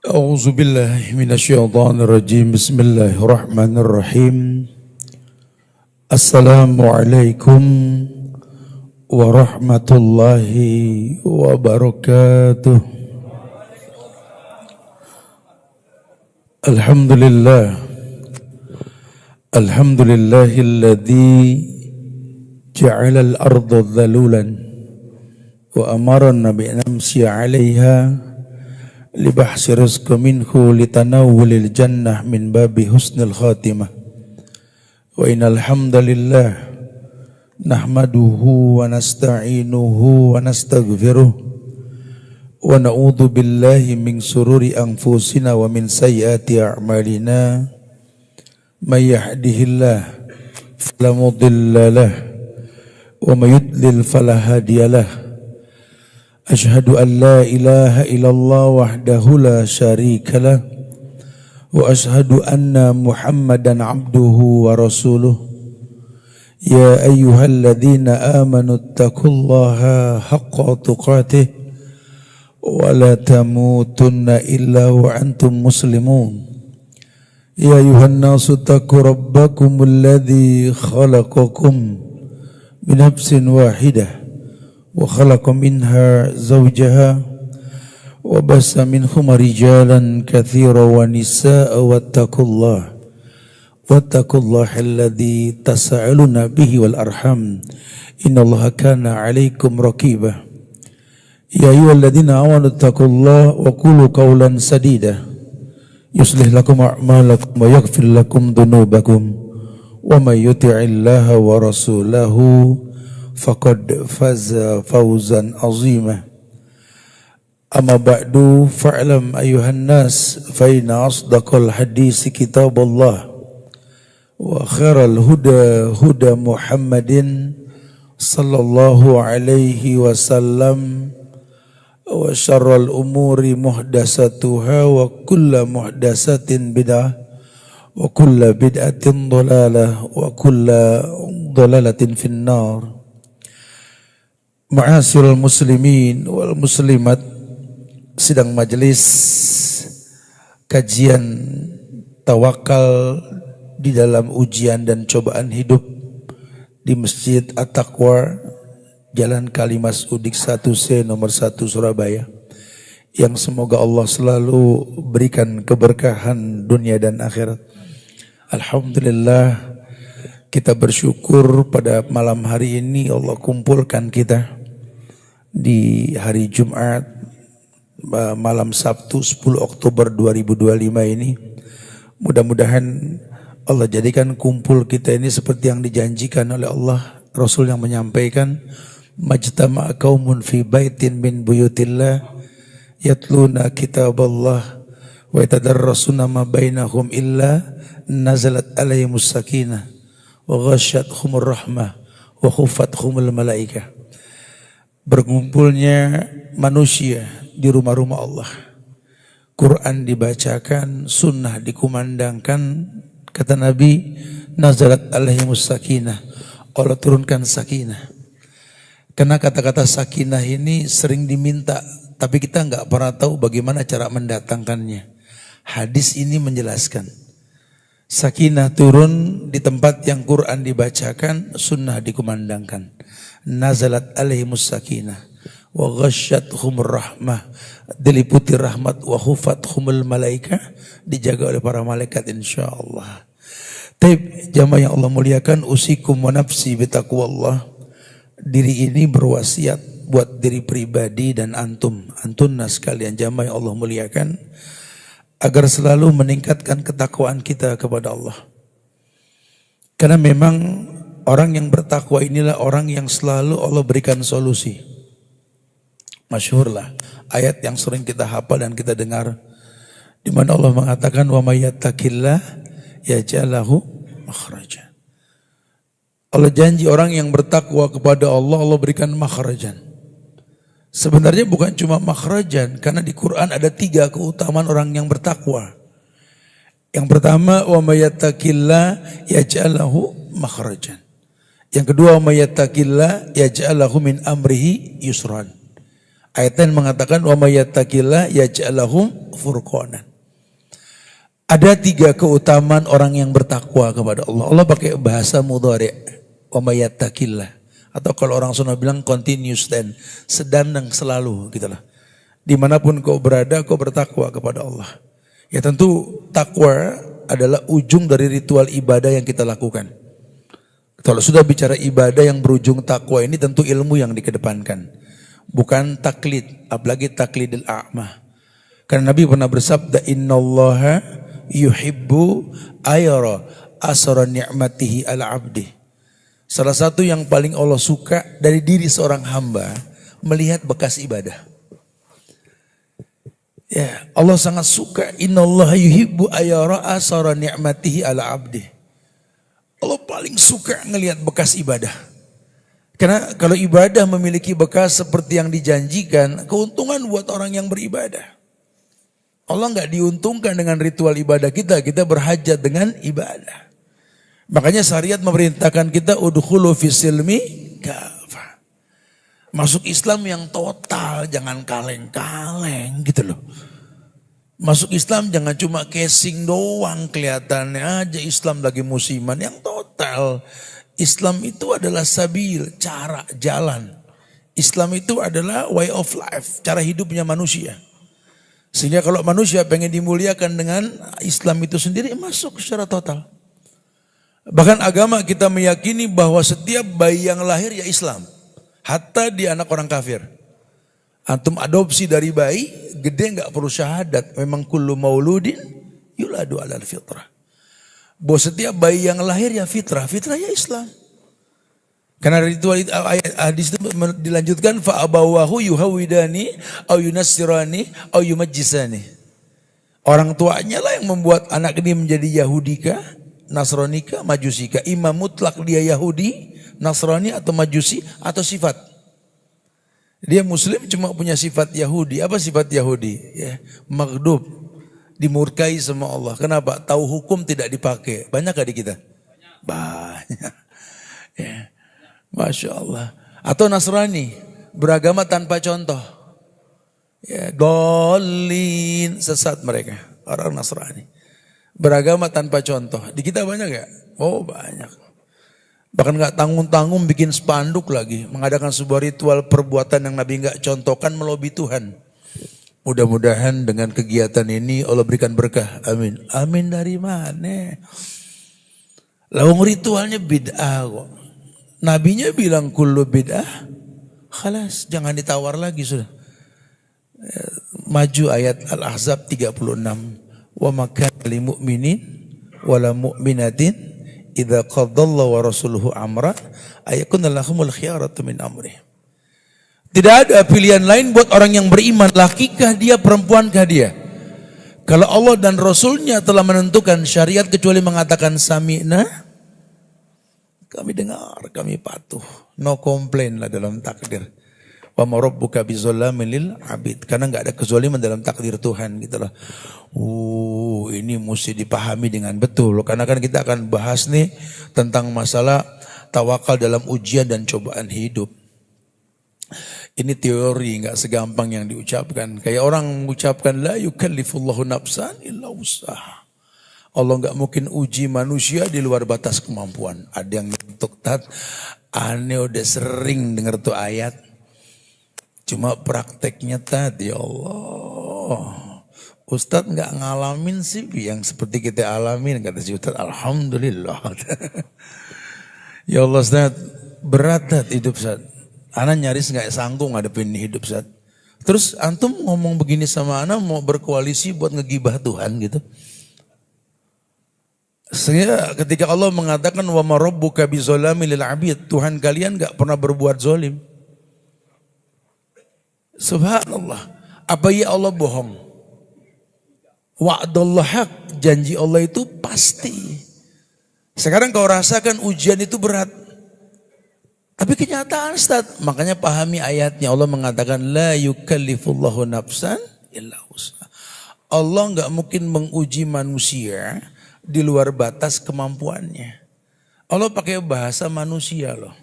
A'udzu billahi minasyaitonir rajim. Bismillahirrahmanirrahim. Assalamualaikum warahmatullahi wabarakatuh. Alhamdulillahilladzi ja'ala al-ardha dhalulan wa amarna bi namshi 'alaiha libahsi rizqa minhu litanawulil jannah min babi husnil khatimah. Wa innal hamdalillah nahmaduhu wa nasta'inuhu wa nastaghfiruh wa na'udzu billahi min sururi anfusina wa min sayyiati a'malina. May yahdihillah fala mudilla lah wa may yudlil fala hadiyalah. Ashhadu an la ilaha illallah wahdahu la syarika lah wa ashhadu anna Muhammadan abduhu wa rasuluh. Ya ayyuhalladzina amanu taqullaha haqqa tuqatih wa la tamutunna illa wa antum muslimun. Ya ayyuhan nasu taqu rabbakumul ladzi khalaqakum min nafsin wahidah wa khalaqa minha zawjaha wa bassa minhuma rijalan katsiran wa nisaa'a wattaqullaha alladzi tasaaluna bihi wal arham innallaha kana 'alaikum raqiba. Ya ayyuhalladzina amanu taqullaha wa qulu qawlan sadida yuslih lakum a'malakum wa yaghfir lakum dhunubakum wa may yuti'illaha wa rasulahu faqad faza fawzan azima. Amma ba'du fa'lam ayuhan nas fa inna asdaqal hadisi kitabullah wa khairal huda huda Muhammadin sallallahu alaihi wasallam wa syarral umuri muhdasatuha wa kullu muhdasatin bid'ah wa kullu bid'atin dhalalah wa kullu dhalalatin finnar. Ma'asyiral muslimin wal muslimat, sidang majelis kajian tawakal di dalam ujian dan cobaan hidup di Masjid At-Taqwa, Jalan Kalimas Udik 1C nomor 1 Surabaya, yang semoga Allah selalu berikan keberkahan dunia dan akhirat. Alhamdulillah, kita bersyukur pada malam hari ini Allah kumpulkan kita di hari Jumat malam Sabtu 10 Oktober 2025 ini. Mudah-mudahan Allah jadikan kumpul kita ini seperti yang dijanjikan oleh Allah. Rasul yang menyampaikan, majtama'a qaumun fi baitin min buyutillah yatluna kitaballah wa yatadarrasuna ma bainahum illa nazalat alaihimus sakinah wa ghasyyathumur rahmah wa khufathumul malaikah. Berkumpulnya manusia di rumah-rumah Allah, Quran dibacakan, sunnah dikumandangkan, kata Nabi, nazalat alaihimus sakinah, Allah turunkan sakinah. Karena kata-kata sakinah ini sering diminta, tapi kita enggak pernah tahu bagaimana cara mendatangkannya. Hadis ini menjelaskan, sakinah turun di tempat yang Quran dibacakan, sunnah dikumandangkan. Nazalat alaihimus sakinah wa ghasyathumur rahmah, diliputi rahmat, wa khufathumul malaikah, dijaga oleh para malaikat insyaallah. Taib jamaah yang Allah muliakan, usikum wa nafsi bitaqwallah. Diri ini berwasiat buat diri pribadi dan antunna sekalian jamaah yang Allah muliakan, agar selalu meningkatkan ketakwaan kita kepada Allah. Karena memang orang yang bertakwa inilah orang yang selalu Allah berikan solusi. Masyhurlah ayat yang sering kita hafal dan kita dengar, di mana Allah mengatakan, wa may yattaqillah yaj'al lahu makhrajan. Allah janji orang yang bertakwa kepada Allah, Allah berikan makhrajan. Sebenarnya bukan cuma makhrajan, karena di Quran ada 3 keutamaan orang yang bertakwa. Yang pertama, wa may yattaqillah yaj'al lahu makhrajan. Yang kedua, wa may yattaqillah yaj'al lahu min amrihi yusran. Ayat lain mengatakan wa may yattaqillah yaj'al lahum furqanan. Ada 3 keutamaan orang yang bertakwa kepada Allah. Allah pakai bahasa mudhari', wa may yattaqillah. Atau kalau orang Sunda bilang continuous tense, sedang dan selalu gitulah. Dimanapun kau berada, kau bertakwa kepada Allah. Ya tentu takwa adalah ujung dari ritual ibadah yang kita lakukan. Kalau sudah bicara ibadah yang berujung takwa ini tentu ilmu yang dikedepankan. Bukan taklid, apalagi taklidil a'mah. Karena Nabi pernah bersabda, innallaha yuhibbu ayara asara ni'matihi ala abdi. Salah satu yang paling Allah suka dari diri seorang hamba, melihat bekas ibadah. Ya, Allah sangat suka, innallaha yuhibbu ayara asara ni'matihi ala abdi. Allah paling suka ngelihat bekas ibadah. Karena kalau ibadah memiliki bekas seperti yang dijanjikan, keuntungan buat orang yang beribadah. Allah nggak diuntungkan dengan ritual ibadah kita berhajat dengan ibadah. Makanya syariat memerintahkan kita udkhulu fisilmi kafah. Masuk Islam yang total, jangan kaleng-kaleng gitu loh. Masuk Islam jangan cuma casing doang, kelihatannya aja Islam lagi musiman, yang total. Islam itu adalah sabil, cara, jalan. Islam itu adalah way of life, cara hidupnya manusia. Sehingga kalau manusia pengen dimuliakan dengan Islam itu sendiri, masuk secara total. Bahkan agama kita meyakini bahwa setiap bayi yang lahir ya Islam. Hatta di anak orang kafir. Antum adopsi dari bayi, gede gak perlu syahadat. Memang kullu mauludin yuladu alal fitrah. Bahwa setiap bayi yang lahir ya fitrah ya Islam. Karena ritual ayat hadis itu dilanjutkan fa abawahu yuhawidani au yunassirani au yumajjisani. Orang tuanya lah yang membuat anak ini menjadi Yahudika, Nasranika, Majusika. Imam mutlak dia Yahudi, Nasrani atau Majusi atau sifat. Dia muslim cuma punya sifat Yahudi. Apa sifat Yahudi? Ya, maghdub. Dimurkai sama Allah. Kenapa? Tahu hukum tidak dipakai. Banyak gak di kita? Banyak. Ya. Masya Allah. Atau Nasrani. Beragama tanpa contoh. Ya, dolin. Sesat mereka. Orang Nasrani. Beragama tanpa contoh. Di kita banyak gak? Oh banyak. Bahkan gak tanggung-tanggung bikin spanduk lagi. Mengadakan sebuah ritual perbuatan yang Nabi gak contohkan melobi Tuhan. Mudah-mudahan dengan kegiatan ini Allah berikan berkah. Amin. Amin dari mana? Lawang ritualnya bid'ah kok. Nabinya bilang kullu bid'ah. Khalas, jangan ditawar lagi sudah. Maju ayat Al-Ahzab 36. Wa maka li mu'minin wala mu'minatin idza qadallahu wa rasuluhu amra ayakun lahumul khiyaratu min amrih. Tidak ada pilihan lain buat orang yang beriman, lakikah dia, perempuankah dia. Kalau Allah dan Rasulnya telah menentukan syariat kecuali mengatakan sami'na, kami dengar, kami patuh. No complain lah dalam takdir. Wa ma rabbuka bizallamin lil abid. Karena enggak ada kezaliman dalam takdir Tuhan gitu loh. Ini mesti dipahami dengan betul. Karena kan kita akan bahas nih tentang masalah tawakal dalam ujian dan cobaan hidup. Ini teori, nggak segampang yang diucapkan. Kayak orang mengucapkan la yukallifullahu nafsan illa usaha. Allah nggak mungkin uji manusia di luar batas kemampuan. Ada yang nyentuk tat, aneh udah sering dengar tuh ayat. Cuma prakteknya tadi ya Allah. Ustadz nggak ngalamin sih yang seperti kita alamin, kata si Ustadz. Alhamdulillah. Ya Allah Ustadz, berat hidup Ustadz. Ana nyaris nggak sanggup ngadepin hidup saat. Terus antum ngomong begini sama ana mau berkoalisi buat ngegibah Tuhan gitu. Sehingga ketika Allah mengatakan wa ma rabbuka bizalami lil abid, Tuhan kalian nggak pernah berbuat zalim. Subhanallah. Apa ya Allah bohong? Wa'dallah haq, janji Allah itu pasti. Sekarang kau rasakan ujian itu berat. Tapi kenyataan Ustaz, makanya pahami ayatnya. Allah mengatakan la yukallifullahu nafsan illa usaha. Allah enggak mungkin menguji manusia di luar batas kemampuannya. Allah pakai bahasa manusia loh.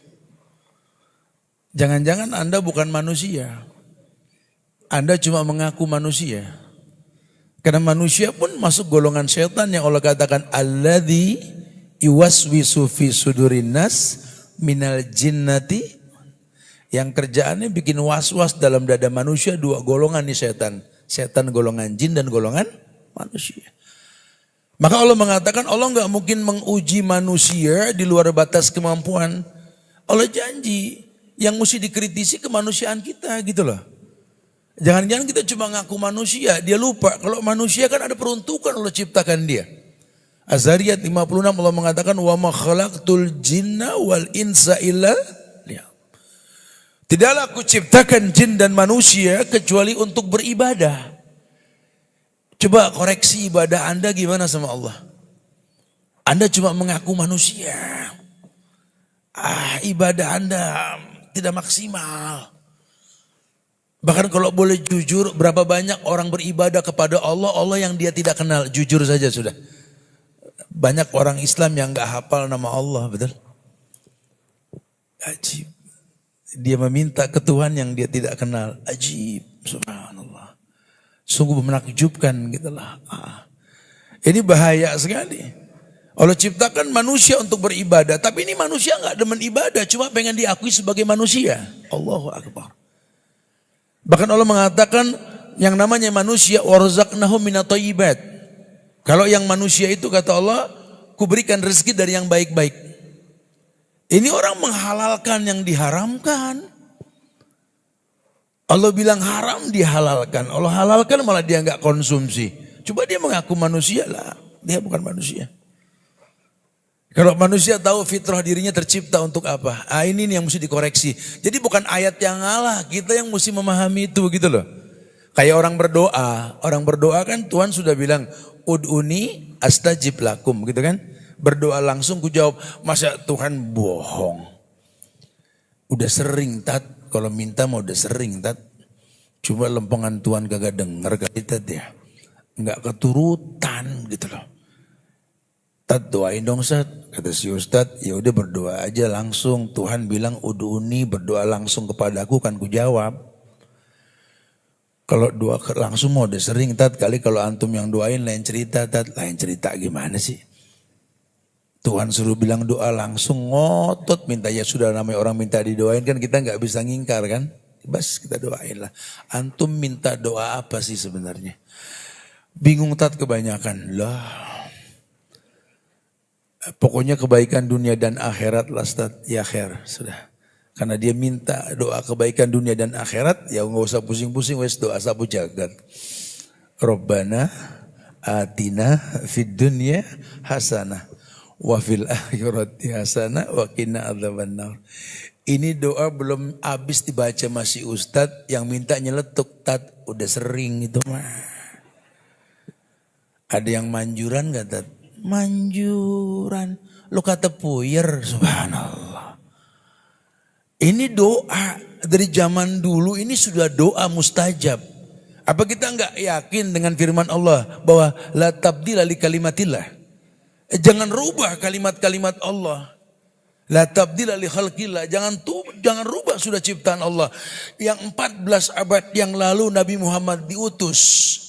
Jangan-jangan Anda bukan manusia. Anda cuma mengaku manusia. Karena manusia pun masuk golongan setan yang Allah katakan alladzi yuwaswisu fi sudurin nas minal jinnati, yang kerjaannya bikin was-was dalam dada manusia. Dua golongan nih setan. Setan golongan jin dan golongan manusia. Maka Allah mengatakan Allah nggak mungkin menguji manusia di luar batas kemampuan. Allah janji yang mesti dikritisi kemanusiaan kita gitu loh. Jangan-jangan kita cuma ngaku manusia, dia lupa kalau manusia kan ada peruntukan Allah ciptakan dia. Az-Zariyat 56 Allah mengatakan wa ma khalaqtul jinna wal insa illa liya'budun. Tidaklah aku ciptakan jin dan manusia kecuali untuk beribadah. Coba koreksi ibadah Anda gimana sama Allah. Anda cuma mengaku manusia. Ibadah Anda tidak maksimal. Bahkan kalau boleh jujur, berapa banyak orang beribadah kepada Allah, Allah yang dia tidak kenal. Jujur saja sudah. Banyak orang Islam yang gak hafal nama Allah, betul? Ajib. Dia meminta ke Tuhan yang dia tidak kenal. Ajib, subhanallah. Sungguh menakjubkan gitulah. Ini bahaya sekali. Allah ciptakan manusia untuk beribadah, tapi ini manusia gak demen ibadah, cuma pengen diakui sebagai manusia. Allahu Akbar. Bahkan Allah mengatakan yang namanya manusia warzaqnahum minat thayyibat. Kalau yang manusia itu kata Allah, kuberikan rezeki dari yang baik-baik. Ini orang menghalalkan yang diharamkan. Allah bilang haram dihalalkan. Allah halalkan malah dia enggak konsumsi. Coba dia mengaku manusia lah, dia bukan manusia. Kalau manusia tahu fitrah dirinya tercipta untuk apa? Ini nih yang mesti dikoreksi. Jadi bukan ayat yang ngalah, kita yang mesti memahami itu gitu loh. Kayak orang berdoa kan Tuhan sudah bilang, ud'uni astajib lakum gitu kan. Berdoa langsung ku jawab, masa Tuhan bohong? Udah sering tat, kalau minta mau udah sering tat. Cuma lempengan Tuhan kagak denger kali tat ya. Enggak keturutan gitu loh. Tat doain dong Ustaz, kata si Ustaz, ya udah berdoa aja langsung. Tuhan bilang ud'uni, berdoa langsung kepadaku kan ku jawab. Kalau doa langsung mau udah sering Tat, kali kalau antum yang doain lain cerita Tat, lain cerita gimana sih? Tuhan suruh bilang doa langsung ngotot minta, ya sudah namanya orang minta didoain kan kita nggak bisa ngingkar kan? Bas kita doain lah. Antum minta doa apa sih sebenarnya? Bingung Tat kebanyakan lah. Pokoknya kebaikan dunia dan akhirat lah Ustaz, ya khair, sudah. Karena dia minta doa kebaikan dunia dan akhirat, ya nggak usah pusing-pusing, wes doa sapu jagat. Rabbana atina fid dunya hasanah wa fil akhirati hasanah wa qina adzabannar. Ini doa belum habis dibaca masih Ustaz yang minta nyeletuk Tat, udah sering itu mah. Ada yang manjuran enggak Tat? Manjuran, lu kata puyer, subhanallah. Ini doa dari zaman dulu, ini sudah doa mustajab. Apa kita enggak yakin dengan firman Allah bahwa la tabdila li kalimatillah? Jangan rubah kalimat-kalimat Allah. La tabdila li khalqillah, jangan rubah sudah ciptaan Allah. Yang 14 abad yang lalu Nabi Muhammad diutus,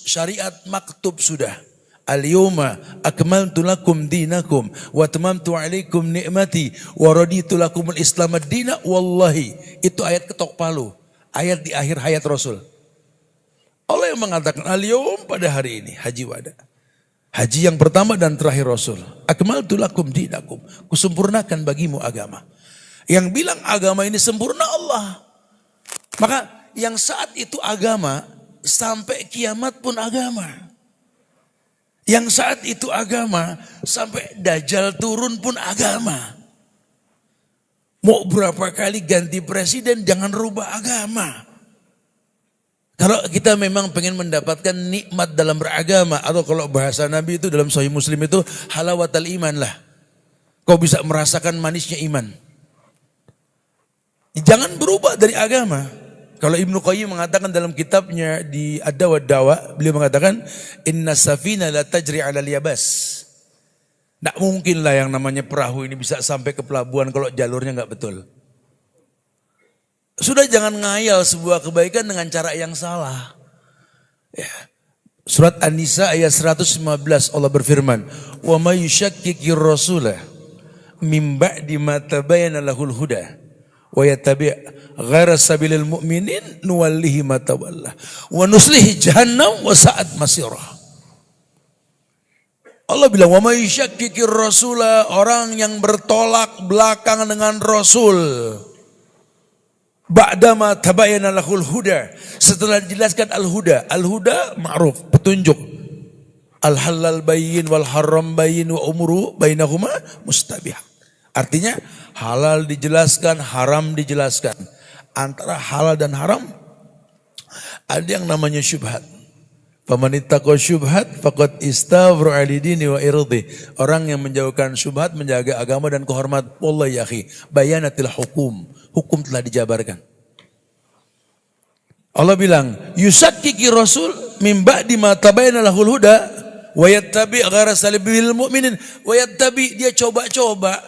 syariat maktub sudah. Al-yawma akmaltu lakum dinakum wa tamamtu alaikum ni'mati wa raditu lakumul islam ad-dina. Wallahi, itu ayat ketok palu, ayat di akhir hayat Rasul. Allah yang mengatakan al-yawm pada hari ini, haji wada, haji yang pertama dan terakhir Rasul. Akmaltu lakum dinakum, kusempurnakan bagimu agama. Yang bilang agama ini sempurna Allah. Maka yang saat itu agama sampai kiamat pun agama. Yang saat itu agama, sampai Dajjal turun pun agama. Mau berapa kali ganti presiden, jangan rubah agama. Kalau kita memang pengen mendapatkan nikmat dalam beragama, atau kalau bahasa Nabi itu dalam Sahih Muslim itu halawatal iman lah. Kau bisa merasakan manisnya iman. Jangan berubah dari agama. Kalau Ibnu Qayyim mengatakan dalam kitabnya di Ad-Dawa Dawa, beliau mengatakan inna safina la tajri 'alal yabas. Tidak mungkin lah yang namanya perahu ini bisa sampai ke pelabuhan kalau jalurnya nggak betul. Sudah jangan ngayal sebuah kebaikan dengan cara yang salah. Ya. Surat An-Nisa ayat 115 Allah berfirman, "Wa may yushakkikir rasulah mim ba'di ma tabayyana lahul huda wa yattabi' ghaira sabilil mu'minin nuwallihi ma tawalla wa nuslihi jahannam wa sa'at masirah." Allah bilang, "Wa may yushakkikir rasulah," orang yang bertolak belakang dengan Rasul. Ba'dama tabayyana lahul huda, setelah dijelaskan al-huda. Al-huda ma'ruf, petunjuk. Al-halal bayyin wal haram bayyin wa umuru bainahuma mustabih. Artinya halal dijelaskan, haram dijelaskan. Antara halal dan haram ada yang namanya syubhat. Faman ittaqa syubhat faqad istabra alidini wa irdi. Orang yang menjauhkan syubhat menjaga agama dan kehormatan. Wallahi ya akhi, bayanatil hukum. Hukum telah dijabarkan. Allah bilang, yusakkiki rasul min ba'di ma tabayyana lahul huda wa yattabi' ghaira sabilil mu'minin. Wa yattabi, dia coba-coba.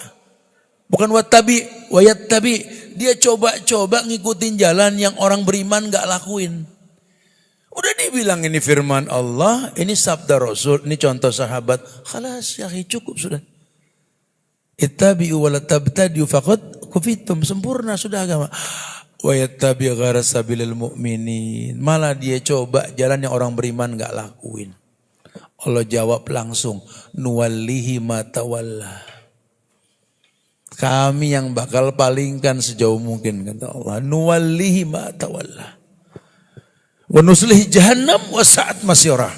Bukan wattabi, wa yattabi, dia coba-coba ngikutin jalan yang orang beriman enggak lakuin. Udah dibilang ini firman Allah, ini sabda Rasul, ini contoh sahabat. Khalas ya akhi, cukup sudah. Ittabi'u wa la tabtadi'u faqad kufitum, sempurna sudah agama. Wa yattabi' ghaira sabilil mu'minin, malah dia coba jalan yang orang beriman enggak lakuin. Allah jawab langsung, nuwallihi ma tawalla. Kami yang bakal palingkan sejauh mungkin, kata Allah. Nuwallihi ma tawalla. Wa nuslih jahannam wa sa'at masirah.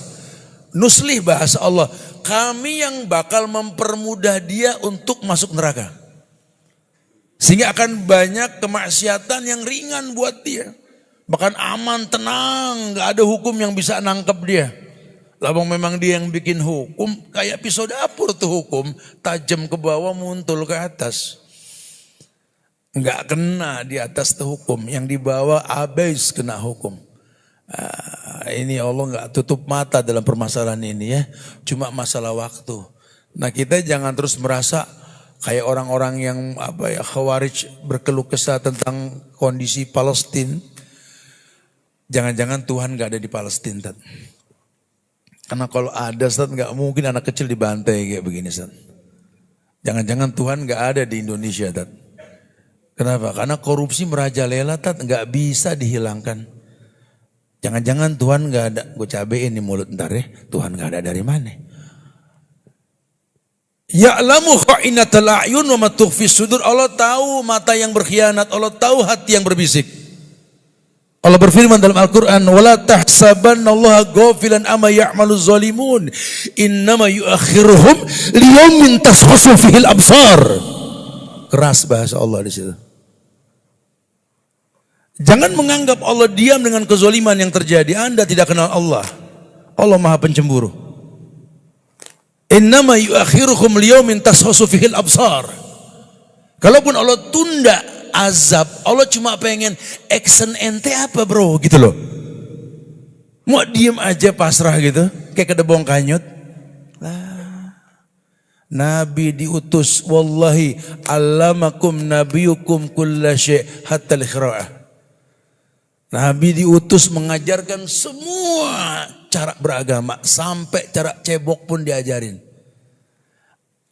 Nuslih bahasa Allah, kami yang bakal mempermudah dia untuk masuk neraka. Sehingga akan banyak kemaksiatan yang ringan buat dia. Bahkan aman, tenang, gak ada hukum yang bisa nangkep dia. Labang memang dia yang bikin hukum, kayak pisau dapur tuh hukum, tajam ke bawah, muntul ke atas. Gak kena di atas tuh hukum, yang di bawah abis kena hukum. Ini Allah nggak tutup mata dalam permasalahan ini ya, cuma masalah waktu. Nah kita jangan terus merasa kayak orang-orang yang Khawarij berkeluh kesah tentang kondisi Palestina. Jangan-jangan Tuhan nggak ada di Palestina. Karena kalau ada Ustaz, nggak mungkin anak kecil dibantai kayak begini Ustaz. Jangan-jangan Tuhan nggak ada di Indonesia Ustaz. Kenapa? Karena korupsi merajalela Ustaz, nggak bisa dihilangkan. Jangan-jangan Tuhan gak ada, gue cabein di mulut ntar ya, Tuhan gak ada dari mana? Ya'lamu kha'inatal a'yun wa ma tukhfis sudur. Allah tahu mata yang berkhianat, Allah tahu hati yang berbisik. Allah berfirman dalam Al-Quran, wala tahsabannallaha ghafilan amma ya'maluz zalimun, innama yu'akhiruhum liyaumin tashkhasu fihil absar. Keras bahasa Allah di situ. Jangan menganggap Allah diam dengan kezaliman yang terjadi. Anda tidak kenal Allah. Allah Maha Pencemburu. Innama yu'akhiruhum liyaumin tashkhasu fihil absar. Kalaupun Allah tunda azab, Allah cuma pengen action ente apa bro gitu loh. Mau diem aja pasrah gitu, kayak kedebong kanyut. Nabi diutus, wallahi allamakum nabiyukum kulla syai' hatta al-qira'ah. Nabi diutus mengajarkan semua cara beragama, sampai cara cebok pun diajarin.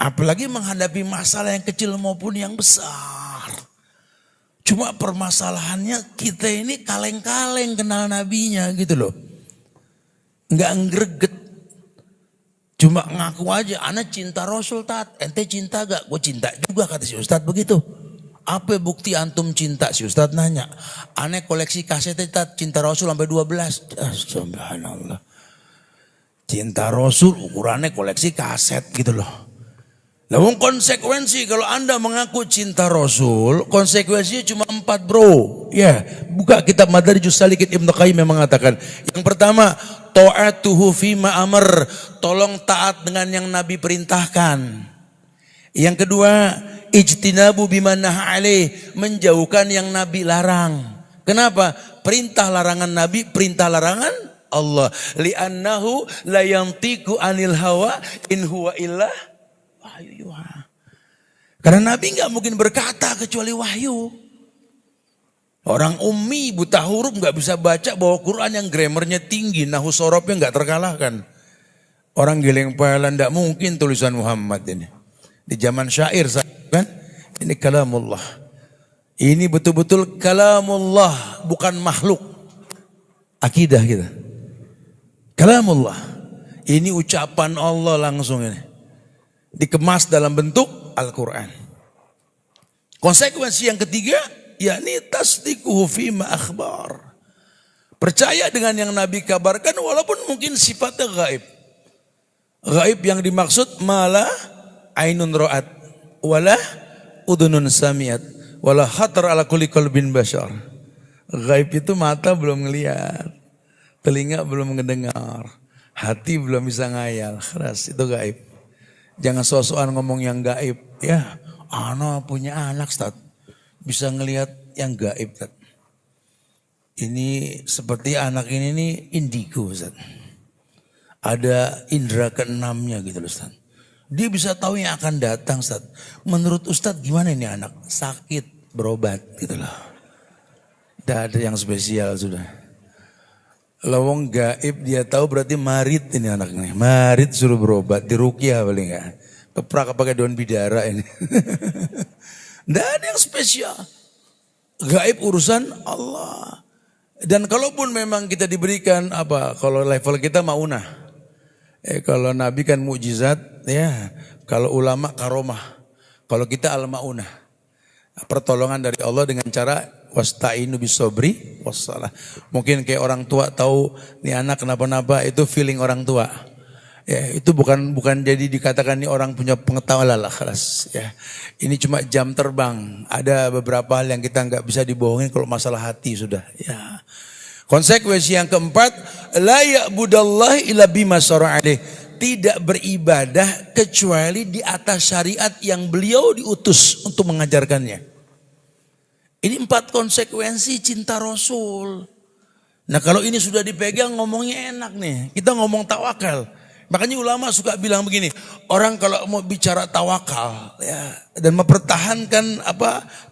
Apalagi menghadapi masalah yang kecil maupun yang besar. Cuma permasalahannya kita ini kaleng-kaleng kenal nabinya gitu loh. Enggak ngreget. Cuma ngaku aja, ana cinta Rasul tat, ente cinta gak? Gue cinta juga kata si Ustadz begitu. Apa bukti antum cinta? Si Ustadz nanya. Aneh koleksi kaset tat, cinta Rasul sampai 12. Subhanallah. Cinta Rasul ukurannya koleksi kaset gitu loh. Namun konsekuensi kalau Anda mengaku cinta Rasul, konsekuensinya cuma 4 bro. Ya, buka kitab Madarijus Salikin Ibnu Qayyim yang mengatakan. Yang pertama, ta'atuhu fima amr, tolong taat dengan yang Nabi perintahkan. Yang kedua, ijtinabu bimanaha alaih, menjauhkan yang Nabi larang. Kenapa? Perintah larangan Nabi, perintah larangan Allah. Li'annahu la yantiqu anil hawa in huwa illa wahyu yuha. Karena Nabi enggak mungkin berkata kecuali wahyu. Orang ummi buta huruf nggak bisa baca bawa Quran yang grammarnya tinggi, nahu sorobnya nggak terkalahkan. Orang geleng pala nggak mungkin tulisan Muhammad ini. Di zaman syair kan, ini kalamullah. Ini betul-betul kalamullah, bukan makhluk. Akidah kita. Kalamullah. Ini ucapan Allah langsung ini. Dikemas dalam bentuk Al-Quran. Konsekuensi yang ketiga, yakni tasdiquhu fima akhbar. Percaya dengan yang Nabi kabarkan walaupun mungkin sifatnya gaib. Gaib yang dimaksud malah ainun ra'at wala udunun samiat wala khatar ala kulli qalbin bashar. Gaib itu mata belum ngelihat, telinga belum mendengar, hati belum bisa ngayal. Keras itu gaib. Jangan so-soan ngomong yang gaib. Ya, ana punya anak Ustaz, bisa ngelihat yang gaib Ustaz. Ini seperti anak ini nih indigo Ustaz. Ada indera keenamnya gitu loh Ustaz. Dia bisa tahu yang akan datang Ustaz. Menurut Ustaz gimana ini anak? Sakit, berobat gitu loh. Tidak ada yang spesial sudah. Lawang gaib dia tahu berarti marit ini anaknya. Marit suruh berobat, diruqyah paling enggak. Keprak pakai daun bidara ini. Tidak ada yang spesial. Gaib urusan Allah. Dan kalaupun memang kita diberikan apa, kalau level kita maunah. Kalau Nabi kan mukjizat, ya. Kalau ulama karomah. Kalau kita al-maunah. Pertolongan dari Allah dengan cara wasta'inu bisobri wassalah. Mungkin kayak orang tua tahu nih anak kenapa-napa, itu feeling orang tua. Ya, itu bukan jadi dikatakan nih orang punya pengetahuan lah kelas. Ya, ini cuma jam terbang. Ada beberapa hal yang kita nggak bisa dibohongin kalau masalah hati sudah. Ya. Konsekuensi yang keempat, la ya'budallahi illa bima syara'a alaih. Tidak beribadah kecuali di atas syariat yang beliau diutus untuk mengajarkannya. Ini 4 konsekuensi cinta Rasul. Nah kalau ini sudah dipegang ngomongnya enak nih. Kita ngomong tawakal. Makanya ulama suka bilang begini, orang kalau mau bicara tawakal ya, dan mempertahankan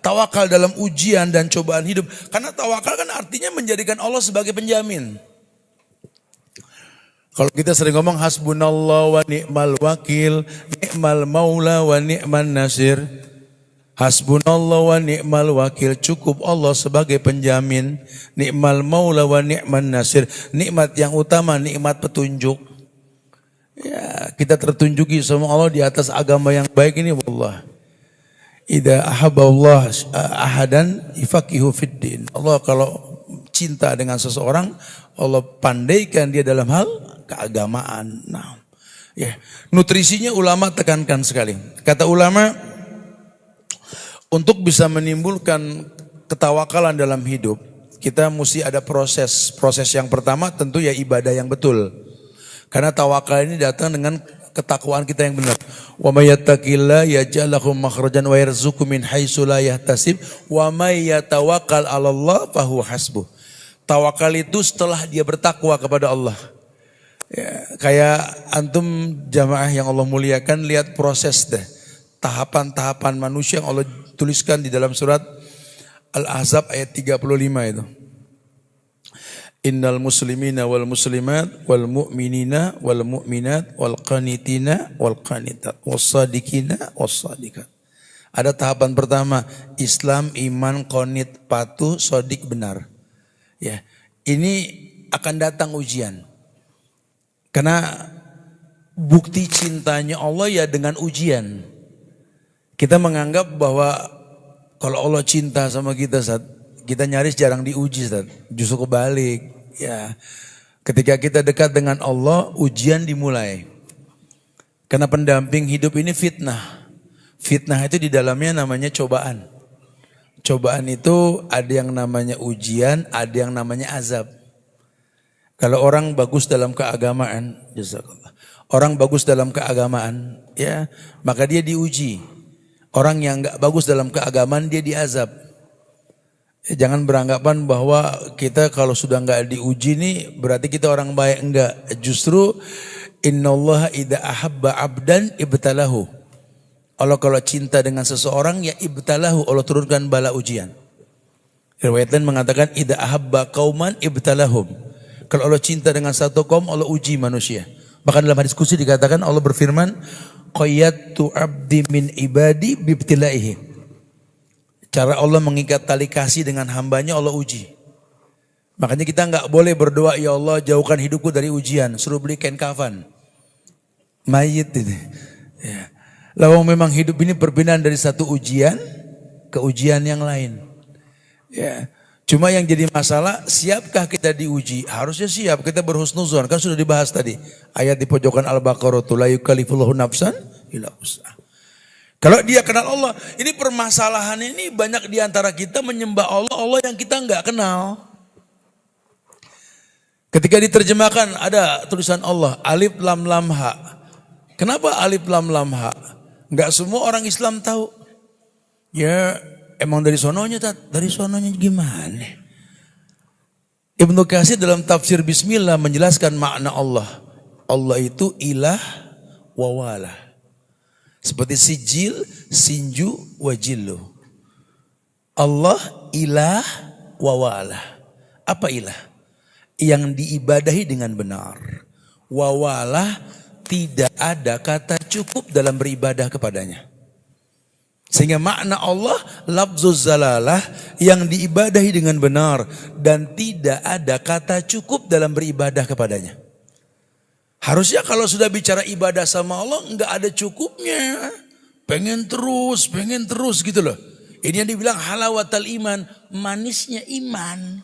tawakal dalam ujian dan cobaan hidup. Karena tawakal kan artinya menjadikan Allah sebagai penjamin. Kalau kita sering ngomong hasbunallah wa ni'mal wakil, ni'mal maula wa ni'man nasir. Hasbunallah wa ni'mal wakil, cukup Allah sebagai penjamin. Ni'mal maula wa ni'man nasir. Nikmat yang utama, nikmat petunjuk. Ya, kita tertunjuki sama Allah di atas agama yang baik ini wallah. Idza ahabballah ahadan ifaqihu fiddin. Allah kalau cinta dengan seseorang, Allah pandaikan dia dalam hal keagamaan. Nah, ya, nutrisinya ulama tekankan sekali. Kata ulama, untuk bisa menimbulkan ketawakalan dalam hidup, kita mesti ada proses. Proses yang pertama tentu ya ibadah yang betul. Karena tawakal ini datang dengan ketakwaan kita yang benar. Wa may yattaqillaha yaj'al lahu makhrajan wa yarzuqhu min haitsu la yahtasib wa may yatawakkal 'alallah fahuwa hasbuh. Tawakal itu setelah dia bertakwa kepada Allah. Ya, kayak antum jamaah yang Allah muliakan, lihat proses deh. Tahapan-tahapan manusia yang Allah tuliskan di dalam surat Al-Ahzab ayat 35 itu. Innal muslimina wal muslimat wal mu'minina wal mu'minat wal qanitina wal qanitat was sadiqina was sadiqat. Ada tahapan pertama, Islam, iman, qanit, patuh, shadiq, benar. Ya, ini akan datang ujian. Karena bukti cintanya Allah ya dengan ujian. Kita menganggap bahwa kalau Allah cinta sama kita, kita nyaris jarang diuji, justru kebalik. Ya, ketika kita dekat dengan Allah, ujian dimulai. Karena pendamping hidup ini fitnah. Fitnah itu di dalamnya namanya cobaan. Cobaan itu ada yang namanya ujian, ada yang namanya azab. Kalau orang bagus dalam keagamaan, jazakallah. Orang bagus dalam keagamaan, ya, maka dia diuji. Orang yang enggak bagus dalam keagamaan dia diazab. Jangan beranggapan bahwa kita kalau sudah enggak diuji nih berarti kita orang baik, enggak. Justru innallaha idza ahabba 'abdan ibtalahu. Allah kalau cinta dengan seseorang ya ibtalahu, Allah turunkan bala ujian. Riwayat lain mengatakan idza ahabba qauman ibtalahum. Kalau Allah cinta dengan satu kaum, Allah uji manusia. Bahkan dalam hadis qudsi dikatakan Allah berfirman, qayyadtu abdi min ibadi bibtilaihi. Cara Allah mengikat tali kasih dengan hambanya, Allah uji. Makanya kita nggak boleh berdoa, ya Allah jauhkan hidupku dari ujian, suruh beli kain kafan. Mayit ini. Ya. Lalu memang hidup ini perpindahan dari satu ujian ke ujian yang lain. Ya. Cuma yang jadi masalah, siapkah kita diuji? Harusnya siap, kita berhusnuzon. Kan sudah dibahas tadi. Ayat di pojokan Al-Baqarah, la yukallifullahu nafsan illa wus'aha. Kalau dia kenal Allah, ini permasalahan ini banyak di antara kita menyembah Allah, Allah yang kita nggak kenal. Ketika diterjemahkan ada tulisan Allah, alif lam lam ha. Kenapa alif lam lam ha? Nggak semua orang Islam tahu. Ya, emang dari sononya, dari sononya gimana? Ibnu Katsir dalam tafsir Bismillah menjelaskan makna Allah. Allah itu ilah wa wala. Seperti sijil, sinju, wajillu. Allah ilah wa wala. Apa ilah? Yang diibadahi dengan benar. Wa wala, tidak ada kata cukup dalam beribadah kepadanya. Sehingga makna Allah lafzuz zalalah, yang diibadahi dengan benar dan tidak ada kata cukup dalam beribadah kepadanya. Harusnya kalau sudah bicara ibadah sama Allah enggak ada cukupnya. Pengen terus gitu loh. Ini yang dibilang halawatal iman, manisnya iman.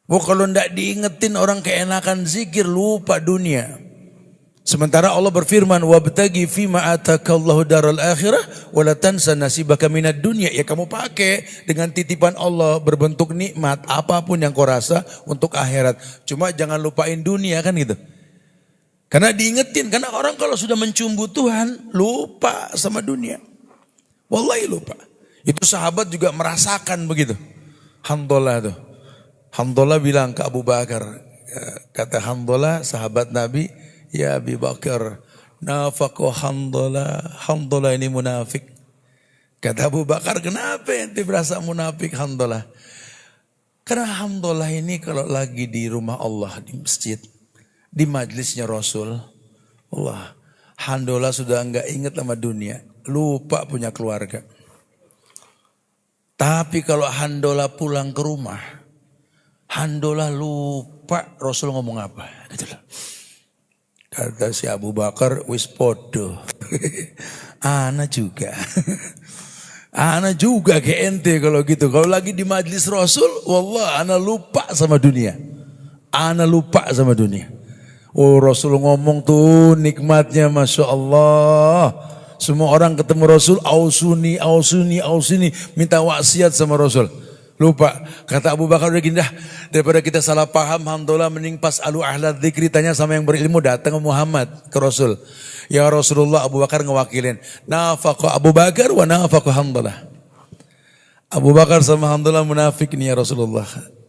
Kalau enggak diingetin orang keenakan zikir, lupa dunia. Sementara Allah berfirman, wabtagi fima atakallahu daral akhirah wala tansa nasibaka minad dunya. Ya kamu pakai dengan titipan Allah berbentuk nikmat apapun yang kau rasa untuk akhirat. Cuma jangan lupain dunia kan gitu. Karena diingetin, karena orang kalau sudah mencumbu Tuhan lupa sama dunia. Wallahi lupa. Itu sahabat juga merasakan begitu. Handolah tuh. Handolah bilang ke Abu Bakar, kata Handolah sahabat Nabi, ya Abi Bakar, nafaqo Handolah, Handolah ini munafik. Kata Abu Bakar, kenapa ente berasa munafik Handolah? Karena Handolah ini kalau lagi di rumah Allah, di masjid, di majlisnya Rasul, Allah, Handolah sudah enggak ingat sama dunia, lupa punya keluarga. Tapi kalau Handolah pulang ke rumah, Handolah lupa Rasul ngomong apa. Gitu loh. Kata si Abu Bakar, wis podo. Ana juga. Ana juga ke ente kalau gitu. Kalau lagi di majlis Rasul, wallah ana lupa sama dunia. Ana lupa sama dunia. Oh Rasul ngomong tuh nikmatnya Masya Allah. Semua orang ketemu Rasul, ausuni, minta wasiat sama Rasul. Lupa. Kata Abu Bakar udah gini dah. Daripada kita salah paham, alhamdulillah mending pas alu ahla dzikri tanya sama yang berilmu, datang ke Muhammad, ke Rasul. Ya Rasulullah, Abu Bakar ngewakilin. Nafaqa Abu Bakar wa nafaqa Hamdalah. Abu Bakar sama Hamdalah munafik nih ya Rasulullah.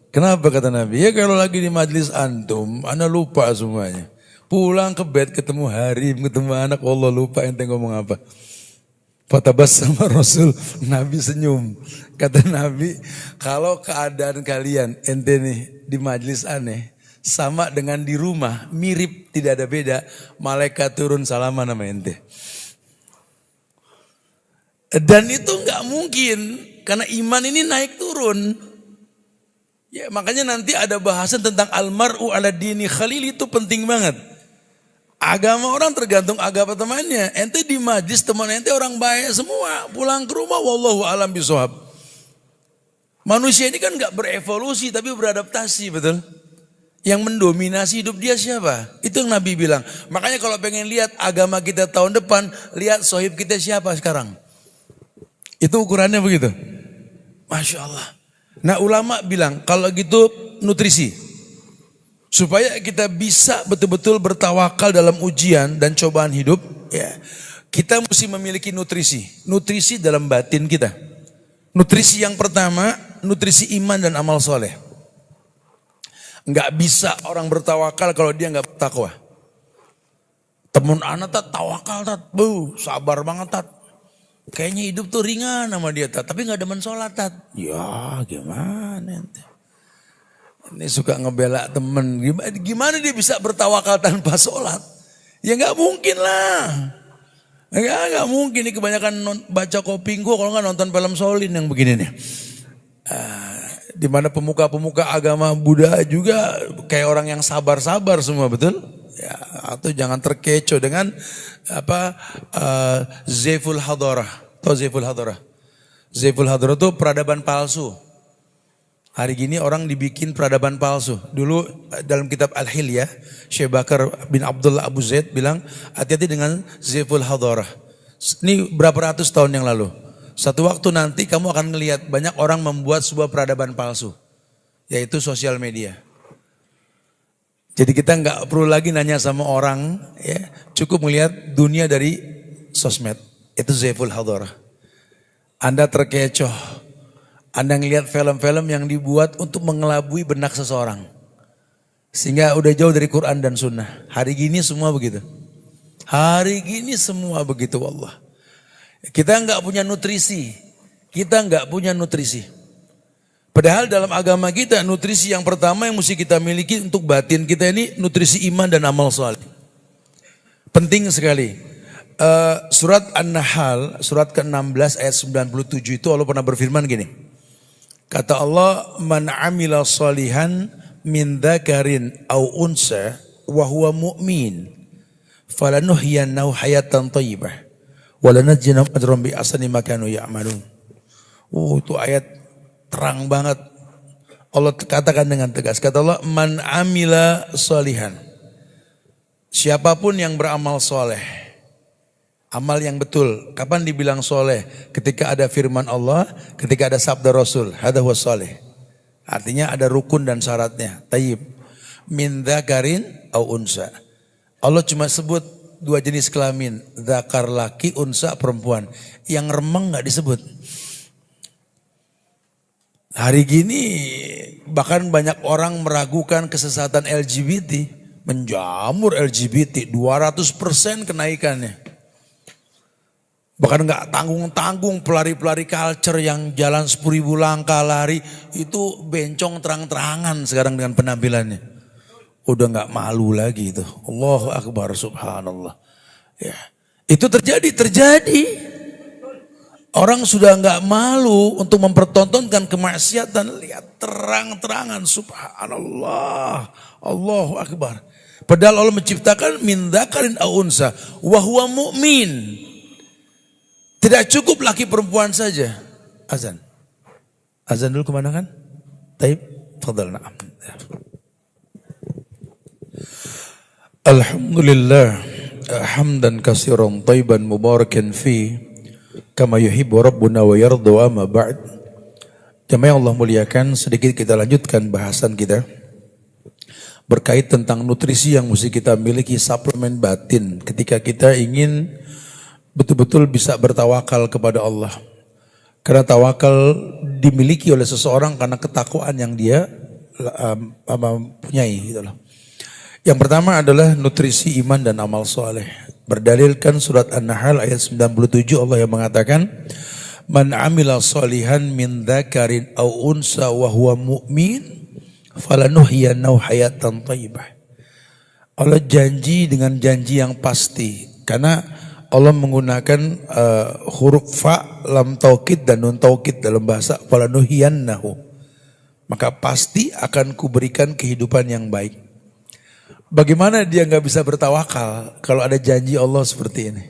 Kenapa kata Nabi? Ya kalau lagi di majlis antum, ana lupa semuanya. Pulang ke bed ketemu Harim, ketemu anak, Allah lupa ente ngomong apa. Fatabas sama Rasul, Nabi senyum. Kata Nabi, kalau keadaan kalian ente nih di majlis aneh, sama dengan di rumah, mirip tidak ada beda. Malaikat turun salaman sama ente. Dan itu nggak mungkin, karena iman ini naik turun. Ya makanya nanti ada bahasan tentang almar'u ala dini khalil, itu penting banget. Agama orang tergantung agama temannya. Ente di majlis teman ente orang baik semua. Pulang ke rumah wallahu alam bishawab. Manusia ini kan gak berevolusi tapi beradaptasi, betul? Yang mendominasi hidup dia siapa? Itu yang Nabi bilang. Makanya kalau pengen lihat agama kita tahun depan, lihat sohib kita siapa sekarang. Itu ukurannya begitu. Masya Allah. Nah ulama bilang kalau gitu nutrisi. Supaya kita bisa betul-betul bertawakal dalam ujian dan cobaan hidup, ya, kita mesti memiliki nutrisi. Nutrisi dalam batin kita. Nutrisi yang pertama, nutrisi iman dan amal soleh. Enggak bisa orang bertawakal kalau dia enggak bertakwa. Temen anak tat tawakal tat, sabar banget tat. Kayaknya hidup tuh ringan sama dia, tapi nggak demen sholat, Tat. Ya gimana ente? Ini suka ngebela temen, gimana dia bisa bertawakal tanpa sholat? Ya nggak mungkin lah. Nggak mungkin, ini kebanyakan baca Kopinggo kalau nggak nonton film Shaolin yang begini nih. Di mana pemuka-pemuka agama Buddha juga kayak orang yang sabar-sabar semua, betul? Ya, atau jangan terkecoh dengan Zaiful Hadarah. Tahu Zaiful Hadarah? Zaiful Hadarah itu peradaban palsu. Hari gini orang dibikin peradaban palsu. Dulu dalam kitab Al-Hilyah, Syekh Bakar bin Abdullah Abu Zaid bilang, hati-hati dengan Zaiful Hadarah. Ini berapa ratus tahun yang lalu. Satu waktu nanti kamu akan melihat banyak orang membuat sebuah peradaban palsu, yaitu sosial media. Jadi kita nggak perlu lagi nanya sama orang, ya, cukup melihat dunia dari sosmed. Itu Zaiful Hadarah. Anda terkecoh, Anda ngelihat film-film yang dibuat untuk mengelabui benak seseorang, sehingga udah jauh dari Quran dan Sunnah. Hari gini semua begitu. Hari gini semua begitu, wallah. Kita nggak punya nutrisi, Padahal dalam agama kita nutrisi yang pertama yang mesti kita miliki untuk batin kita ini nutrisi iman dan amal saleh. Penting sekali. Surat An-Nahl, surat ke-16 ayat 97 itu Allah pernah berfirman gini. Kata Allah, man amila salihan min dzakarin aw unsa wa huwa mu'min falanuhyiyannahu hayatan thayyibah. Walanajjinahum ajran bi ahsani ma kanu ya'malun. Itu ayat terang banget. Allah katakan dengan tegas. Kata Allah, man amila salihan. Siapapun yang beramal soleh. Amal yang betul. Kapan dibilang soleh? Ketika ada firman Allah, ketika ada sabda Rasul. Hadza huwa soleh. Artinya ada rukun dan syaratnya. Tayyib. Min dzakarin au unsa. Allah cuma sebut dua jenis kelamin, dzakar laki, unsa perempuan. Yang remeng nggak disebut. Hari gini bahkan banyak orang meragukan kesesatan LGBT, menjamur LGBT 200% kenaikannya. Bahkan nggak tanggung-tanggung pelari-pelari culture yang jalan 10.000 langkah lari itu bencong terang-terangan sekarang dengan penampilannya. Udah nggak malu lagi itu. Allahu Akbar, subhanallah. Ya, itu terjadi. Orang sudah nggak malu untuk mempertontonkan kemaksiatan. Lihat terang-terangan, subhanallah. Allahu Akbar. Padahal Allah menciptakan min dzakarin aw unsa wa huwa mu'min. Tidak cukup laki perempuan saja. Azan. Azan dulu kemana kan? Taib, fadal na'am. Alhamdulillah, hamdan katsiran thayyiban mubarakan fi kama yuhibbu rabbuna wa yardu, amma ba'd. Jemaah yang Allah muliakan, sedikit kita lanjutkan bahasan kita berkait tentang nutrisi yang mesti kita miliki, suplemen batin ketika kita ingin betul-betul bisa bertawakal kepada Allah. Karena tawakal dimiliki oleh seseorang karena ketakwaan yang dia punyai gitu loh. Yang pertama adalah nutrisi iman dan amal soleh. Berdalilkan surat An-Nahl ayat 97 Allah yang mengatakan, man amila solihan min dzakarin aw unsa wa huwa mu'min falanuhyiyannahu hayatan thayyibah. Allah janji dengan janji yang pasti. Karena Allah menggunakan huruf fa, lam taukid dan nun taukid dalam bahasa falanuhyiyannahu. Maka pasti akan kuberikan kehidupan yang baik. Bagaimana dia nggak bisa bertawakal kalau ada janji Allah seperti ini?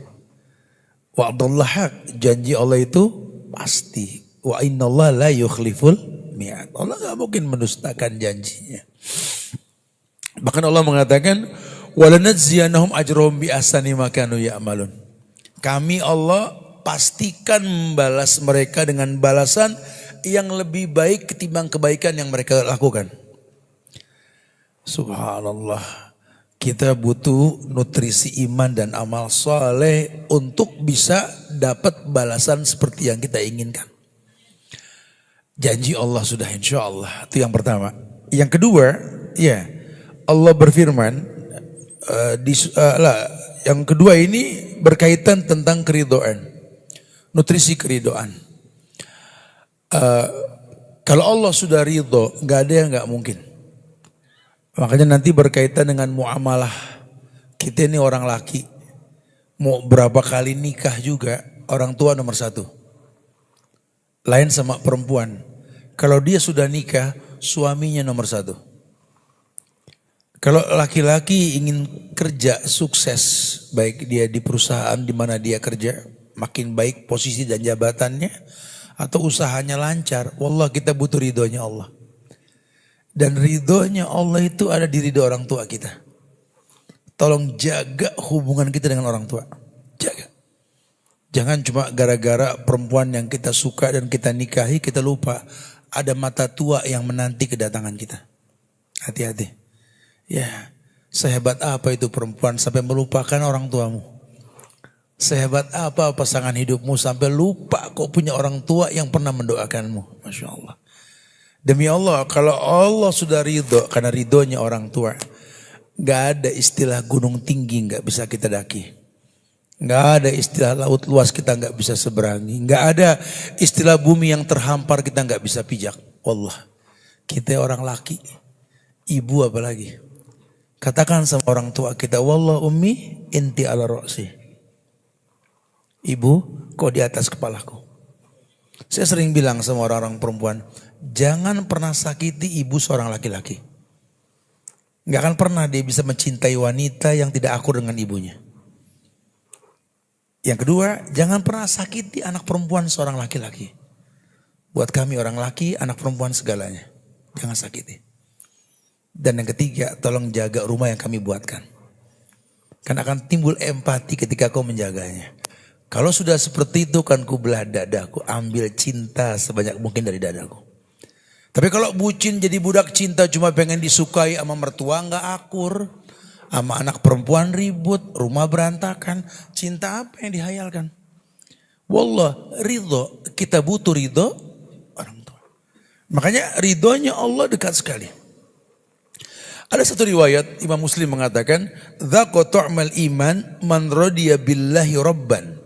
Wa'dullah haq, janji Allah itu pasti. Wa innallaha la yukhliful mi'ad. Allah nggak mungkin mendustakan janjinya. Bahkan Allah mengatakan, walanajziyannahum ajrahum bi ahsani ma kanu ya'malun. Kami Allah pastikan membalas mereka dengan balasan yang lebih baik ketimbang kebaikan yang mereka lakukan. Subhanallah. Kita butuh nutrisi iman dan amal soleh untuk bisa dapat balasan seperti yang kita inginkan. Janji Allah sudah, insya Allah. Itu yang pertama. Yang kedua, ya Allah berfirman, yang kedua ini berkaitan tentang keridhaan. nutrisi keridoan. Kalau Allah sudah ridho, nggak ada yang nggak mungkin. Makanya nanti berkaitan dengan muamalah. Kita ini orang laki, mau berapa kali nikah juga, orang tua nomor satu. Lain sama perempuan. Kalau dia sudah nikah, suaminya nomor satu. Kalau laki-laki ingin kerja sukses, baik dia di perusahaan di mana dia kerja, makin baik posisi dan jabatannya, atau usahanya lancar, wallah kita butuh ridhonya Allah. Dan ridhonya Allah itu ada di ridho orang tua kita. Tolong jaga hubungan kita dengan orang tua. Jaga. Jangan cuma gara-gara perempuan yang kita suka dan kita nikahi, kita lupa ada mata tua yang menanti kedatangan kita. Hati-hati. Ya, sehebat apa itu perempuan sampai melupakan orang tuamu? Sehebat apa pasangan hidupmu sampai lupa kok punya orang tua yang pernah mendoakanmu? Masya Allah. Demi Allah, kalau Allah sudah ridho, karena ridhonya orang tua, gak ada istilah gunung tinggi gak bisa kita daki. Gak ada istilah laut luas kita gak bisa seberangi. Gak ada istilah bumi yang terhampar kita gak bisa pijak. Wallah, kita orang laki, ibu apalagi. Katakan sama orang tua kita, wallah ummi inti ala ro'si. Ibu, kau di atas kepalaku. Saya sering bilang sama orang-orang perempuan, jangan pernah sakiti ibu seorang laki-laki. Gak akan pernah dia bisa mencintai wanita yang tidak akur dengan ibunya. Yang kedua, jangan pernah sakiti anak perempuan seorang laki-laki. Buat kami orang laki, anak perempuan segalanya. Jangan sakiti. Dan yang ketiga, tolong jaga rumah yang kami buatkan. Karena akan timbul empati ketika kau menjaganya. Kalau sudah seperti itu kan ku belah dadaku, ambil cinta sebanyak mungkin dari dadaku. Tapi kalau bucin jadi budak cinta cuma pengen disukai sama mertua nggak akur. Sama anak perempuan ribut, rumah berantakan. Cinta apa yang dihayalkan? Wallah, ridho, kita butuh ridho orang tua. Makanya ridhonya Allah dekat sekali. Ada satu riwayat Imam Muslim mengatakan, "Dzaqa tu'mal iman man radiya billahi rabban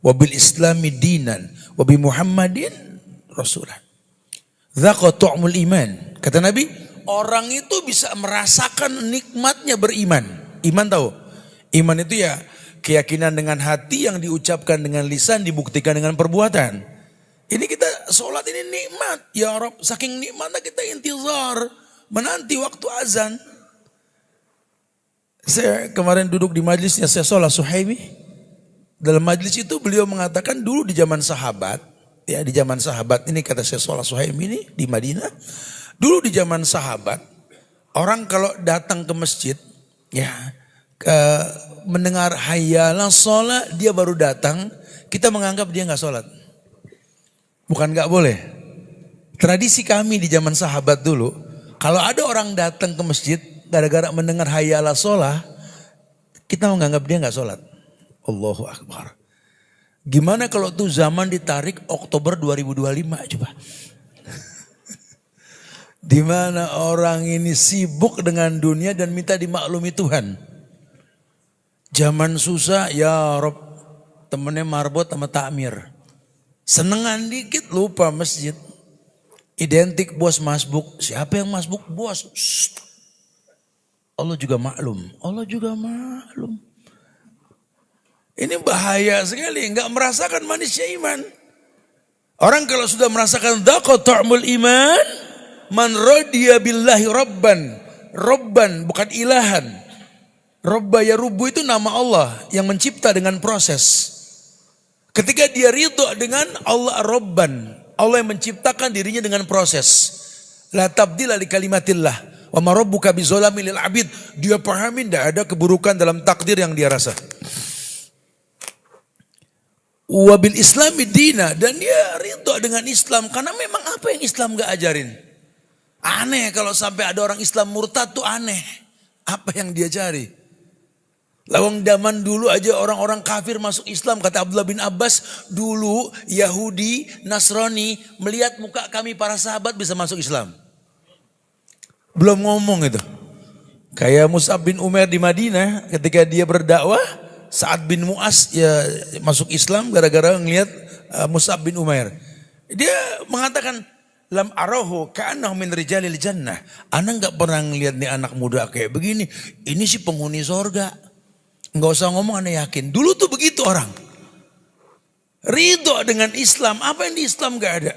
wa bil islami dinan wa bi Muhammadin rasulan." Dzaqa tu'mul iman. Kata Nabi, orang itu bisa merasakan nikmatnya beriman. Iman tahu? Iman itu ya keyakinan dengan hati yang diucapkan dengan lisan, dibuktikan dengan perbuatan. Ini kita sholat ini nikmat. Ya Rabb, saking nikmatnya kita intizar, menanti waktu azan. Saya kemarin duduk di majlisnya Syekh Shalih Suhaimi. Dalam majlis itu beliau mengatakan dulu di zaman sahabat, ya di zaman sahabat ini kata Syekh Shalih Suhaimi ini di Madinah. Dulu di zaman sahabat, orang kalau datang ke masjid, ya mendengar hayyalah sholat, dia baru datang, kita menganggap dia nggak sholat. Bukan nggak boleh. Tradisi kami di zaman sahabat dulu, kalau ada orang datang ke masjid, gara-gara mendengar hayyalah sholat, kita menganggap dia nggak sholat. Allahu Akbar. Gimana kalau tuh zaman ditarik Oktober 2025 coba. Di mana orang ini sibuk dengan dunia dan minta dimaklumi Tuhan. Zaman susah, ya Rob, temennya marbot sama takmir. Senengan dikit lupa masjid. Identik bos masbuk. Siapa yang masbuk? Bos. Shh. Allah juga maklum. Allah juga maklum. Ini bahaya sekali. Enggak merasakan manisnya iman. Orang kalau sudah merasakan dzaqa ta'mul iman, man radiya billahi rabban. Rabban bukan ilahan. Rabba ya rubu itu nama Allah yang mencipta dengan proses. Ketika dia ridho dengan Allah Rabban, Allah yang menciptakan dirinya dengan proses. La tabdila li kalimatillah. Wa ma rabbuka bizzalamil lil abid. Dia pahami tidak ada keburukan dalam takdir yang dia rasa. Wa bil islami dina, dan dia ridho dengan Islam karena memang apa yang Islam gak ajarin. Aneh kalau sampai ada orang Islam murtad tuh aneh. Apa yang dia cari? Lawang zaman dulu aja orang-orang kafir masuk Islam, kata Abdullah bin Abbas, dulu Yahudi, Nasrani melihat muka kami para sahabat bisa masuk Islam. Belum ngomong itu. Kayak Mus'ab bin Umair di Madinah ketika dia berdakwah, Sa'ad bin Mu'az ya masuk Islam gara-gara ngelihat Mus'ab bin Umair. Dia mengatakan, lam arahu ka'annahu min rijalil jannah. Ana enggak pernah ngelihat nih anak muda kayak begini. Ini sih penghuni sorga. Enggak usah ngomong, ana yakin. Dulu tuh begitu orang. Ridho dengan Islam. Apa yang di Islam enggak ada?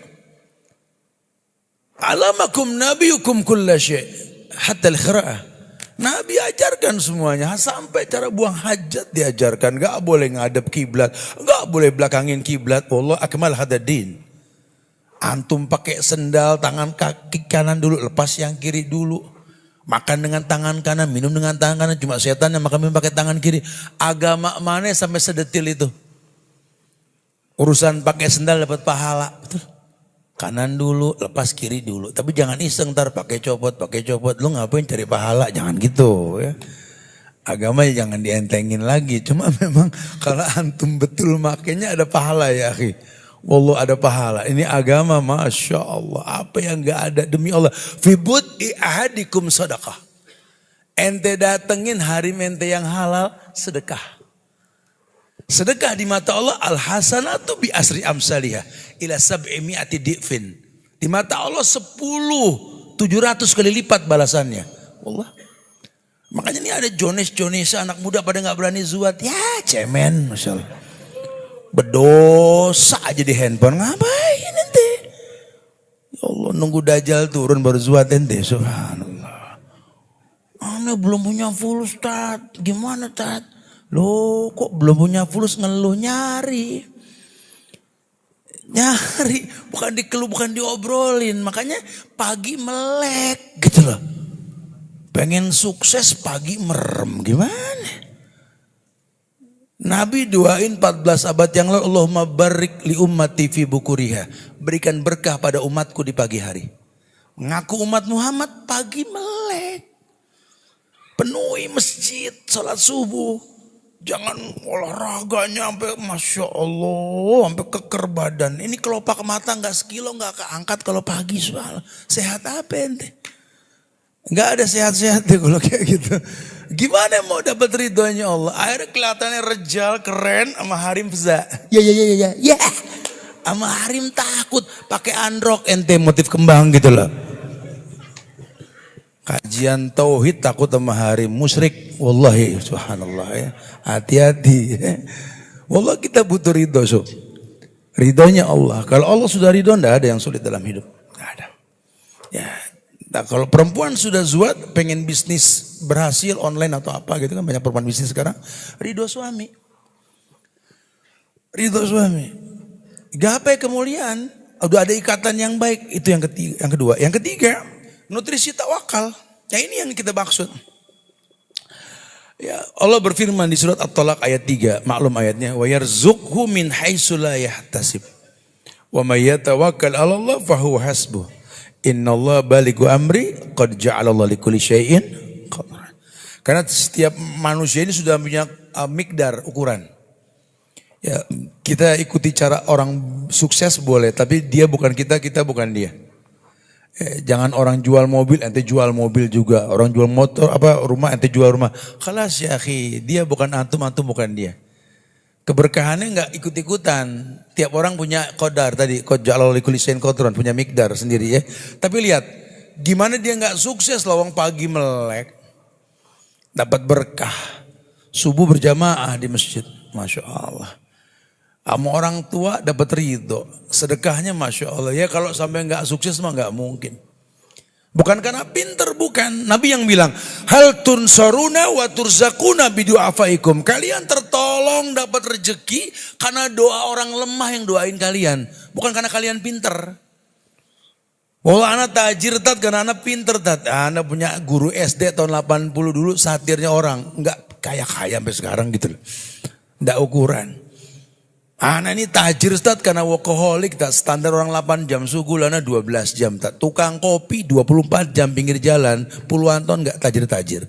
Alamakum nabiyukum kulla syai' hatta al-khira'ah. Nabi ajarkan semuanya, sampai cara buang hajat diajarkan. Enggak boleh ngadep kiblat, enggak boleh belakangin kiblat. Allah akmal hadadin. Antum pakai sendal tangan kaki kanan dulu, lepas yang kiri dulu. Makan dengan tangan kanan, minum dengan tangan kanan. Cuma setan yang makan minum pakai tangan kiri. Agama mana sampai sedetil itu? Urusan pakai sendal dapat pahala, betul? Kanan dulu, lepas kiri dulu. Tapi jangan iseng ntar pakai copot. Lu ngapain cari pahala? Jangan gitu ya. Agama jangan dientengin lagi. Cuma memang kalau antum betul makanya ada pahala ya akhi. Wallah ada pahala. Ini agama Masya Allah. Apa yang gak ada demi Allah. Fibut i'ahadikum sadaqah. Ente datengin hari mente yang halal sedekah. Sedekah di mata Allah al-hasanatu bi asri amsalihah ila sab'i mi'ati di'fin. Di mata Allah 700 kali lipat balasannya. Wallah. Makanya ini ada Jones anak muda pada gak berani zuat. Ya cemen Masya Allah. Berdosa aja di handphone. Ngapain ente? Ya Allah nunggu Dajjal turun baru zuat ente. Subhanallah. Ane belum punya fulus Tat. Gimana Tat? Loh kok belum punya fulus ngeluh nyari. Bukan dikeluh, bukan diobrolin. Makanya pagi melek gitu loh. Pengen sukses pagi merem. Gimana? Nabi doain 14 abad yang lalu, Allahumma barik li ummati fi bukuriha. Berikan berkah pada umatku di pagi hari. Ngaku umat Muhammad pagi melek. Penuhi masjid, salat subuh. Jangan olahraganya sampai Masya Allah, sampai keker badan. Ini kelopak mata gak sekilo gak keangkat kalau pagi soal. Sehat apa ente? Gak ada sehat-sehat deh kalau kayak gitu. Gimana mau dapat ridhonya Allah? Akhirnya kelihatannya rejal, keren, sama harim feza. Ya. Sama harim takut, pakai androk ente motif kembang gitu loh. Kajian tauhid takut sama harim, musyrik. Wallahi subhanallah ya. Hati-hati. Wallah kita butuh ridho so. Ridhonya Allah. Kalau Allah sudah ridho enggak ada yang sulit dalam hidup. Enggak ada. Ya. Nah kalau perempuan sudah zuat pengen bisnis berhasil online atau apa gitu kan, banyak perempuan bisnis sekarang, ridho suami. Gapai kemuliaan, udah ada ikatan yang baik, itu yang ketiga, yang kedua. Yang ketiga, nutrisi tawakal. Nah ini yang kita maksud. Ya, Allah berfirman di surat At-Talaq ayat 3, maklum ayatnya, wa yarzuqhu min haitsu la yahtasib. Wa may yatawakkal 'ala Allah fa huwa hasbuh. Innallaha balighu amri qad ja'alallahu likulli syai'in qadar. Karena setiap manusia ini sudah punya mikdar ukuran. Ya, kita ikuti cara orang sukses boleh, tapi dia bukan kita, kita bukan dia. Jangan orang jual mobil, ente jual mobil juga. Orang jual motor, rumah, ente jual rumah. Khalas ya akhi, dia bukan antum, antum bukan dia. Keberkahannya enggak ikut-ikutan. Tiap orang punya qadar tadi, qad ja'alallahu likulli syai'in qadran, punya mikdar sendiri ya. Tapi lihat, gimana dia enggak sukses lawang pagi melek. Dapat berkah. Subuh berjamaah di masjid. Masya Allah. Sama orang tua dapat ridho. Sedekahnya Masya Allah. Ya kalau sampai enggak sukses mah enggak mungkin. Bukan karena pinter, bukan. Nabi yang bilang, hal tunsaruna wa turzakuna bidu'afaikum. Kalian tertolong dapat rezeki karena doa orang lemah yang doain kalian. Bukan karena kalian pinter. Wallah anak tajir tat karena anak pinter tat. Anak punya guru SD tahun 80 dulu satirnya orang. Enggak kaya-kaya sampai sekarang gitu loh. Enggak ukuran. Anak ini tajir Ustaz karena workaholic, tak standar orang 8 jam, sugulana 12 jam, tak tukang kopi 24 jam pinggir jalan, puluhan tahun enggak tajir-tajir.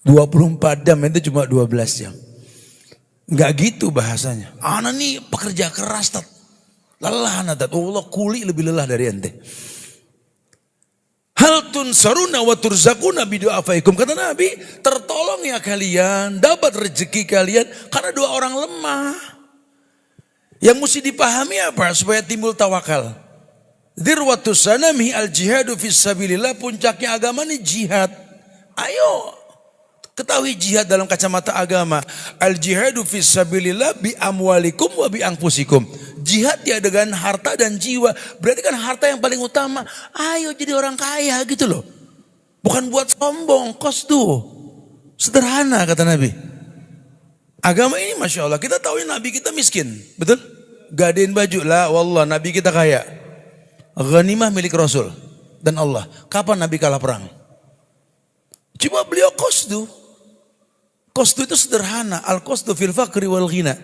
24 jam itu cuma 12 jam. Enggak gitu bahasanya. Anak ini pekerja keras Tat. Lelah anak Tat. Allah kuli lebih lelah dari ente. Hal tunsaruna wa turzakuna bidu'afaikum. Kata Nabi, tertolong ya kalian, dapat rezeki kalian karena doa orang lemah. Yang mesti dipahami apa? Supaya timbul tawakal. Dirwatus sanami al-jihadu fisabilillah, puncaknya agama ini jihad. Ayo ketahui jihad dalam kacamata agama. Al-jihadu fisabilillah bi amwalikum wa bi anfusikum. Jihad ya dengan harta dan jiwa. Berarti kan harta yang paling utama. Ayo jadi orang kaya gitu loh. Bukan buat sombong, qasdu. Sederhana kata Nabi. Agama ini Masya Allah, kita tahu Nabi kita miskin. Betul? Gadein baju lah, wallah Nabi kita kaya. Ghanimah milik Rasul dan Allah. Kapan Nabi kalah perang? Cuma beliau qasdu. Qasdu itu sederhana. Al-qasdu fil faqri wal ghina.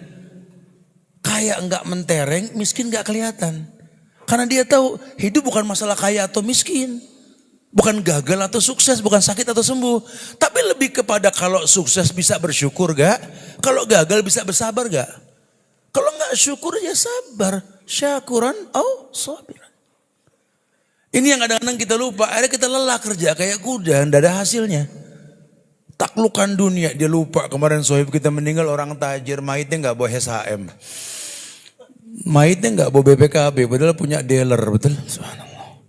Kaya enggak mentereng, miskin enggak kelihatan. Karena dia tahu hidup bukan masalah kaya atau miskin. Bukan gagal atau sukses, bukan sakit atau sembuh. Tapi lebih kepada kalau sukses bisa bersyukur gak? Kalau gagal bisa bersabar gak? Kalau enggak syukur ya sabar. Syakuran au sabiran. Ini yang kadang-kadang kita lupa. Akhirnya kita lelah kerja kayak kuda, tidak ada hasilnya. Taklukan dunia, dia lupa. Kemarin sohib kita meninggal orang tajir, mayitnya nggak bawa SHM. Mayitnya nggak bawa BPKB, padahal punya dealer, betul? Subhanallah.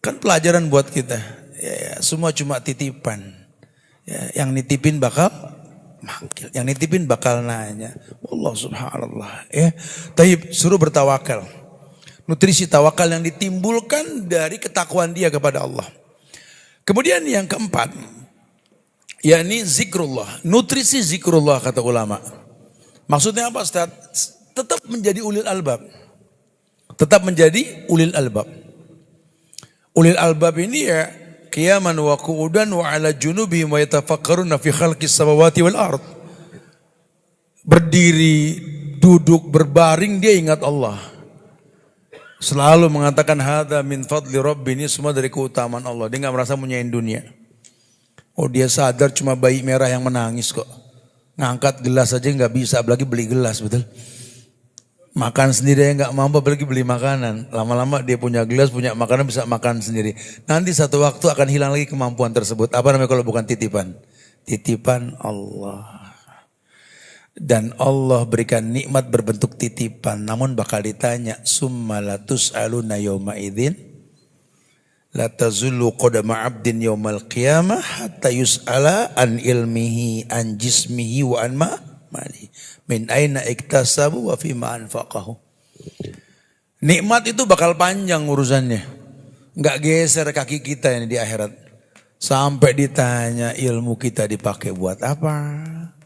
Kan pelajaran buat kita. Ya, semua cuma titipan. Ya, yang nitipin bakal manggil, yang nitipin bakal nanya. Allah subhanallah. Ya, taib suruh bertawakal. Nutrisi tawakal yang ditimbulkan dari ketakwaan dia kepada Allah. Kemudian yang keempat, yakni zikrullah. Nutrisi zikrullah kata ulama. Maksudnya apa Ustaz? Tetap menjadi ulil albab. Tetap menjadi ulil albab. Ulil albab ini ya qiyaman wa qu'udan wa ala junubihim wa yatafakkaruna fi khalqis samawati wal ard. Berdiri, duduk, berbaring dia ingat Allah. Selalu mengatakan hadza min fadli rabbi, ini semua dari keutamaan Allah. Dia enggak merasa punyain dunia. Oh dia sadar cuma bayi merah yang menangis kok. Ngangkat gelas aja enggak bisa, apalagi beli gelas, betul? Makan sendiri enggak mampu, apalagi beli makanan. Lama-lama dia punya gelas, punya makanan, bisa makan sendiri. Nanti satu waktu akan hilang lagi kemampuan tersebut. Apa namanya kalau bukan titipan? Titipan Allah. Dan Allah berikan nikmat berbentuk titipan. Namun bakal ditanya. Summa latus'aluna yawma idzin. La tazullu qadama abdin yawmal qiyamah. Hatta yus'ala an ilmihi, an jismihi, wa an ma'mali. Min aina iktasabu wa fima anfaqahu. Nikmat itu bakal panjang urusannya. Enggak geser kaki kita ini di akhirat. Sampai ditanya ilmu kita dipakai buat apa?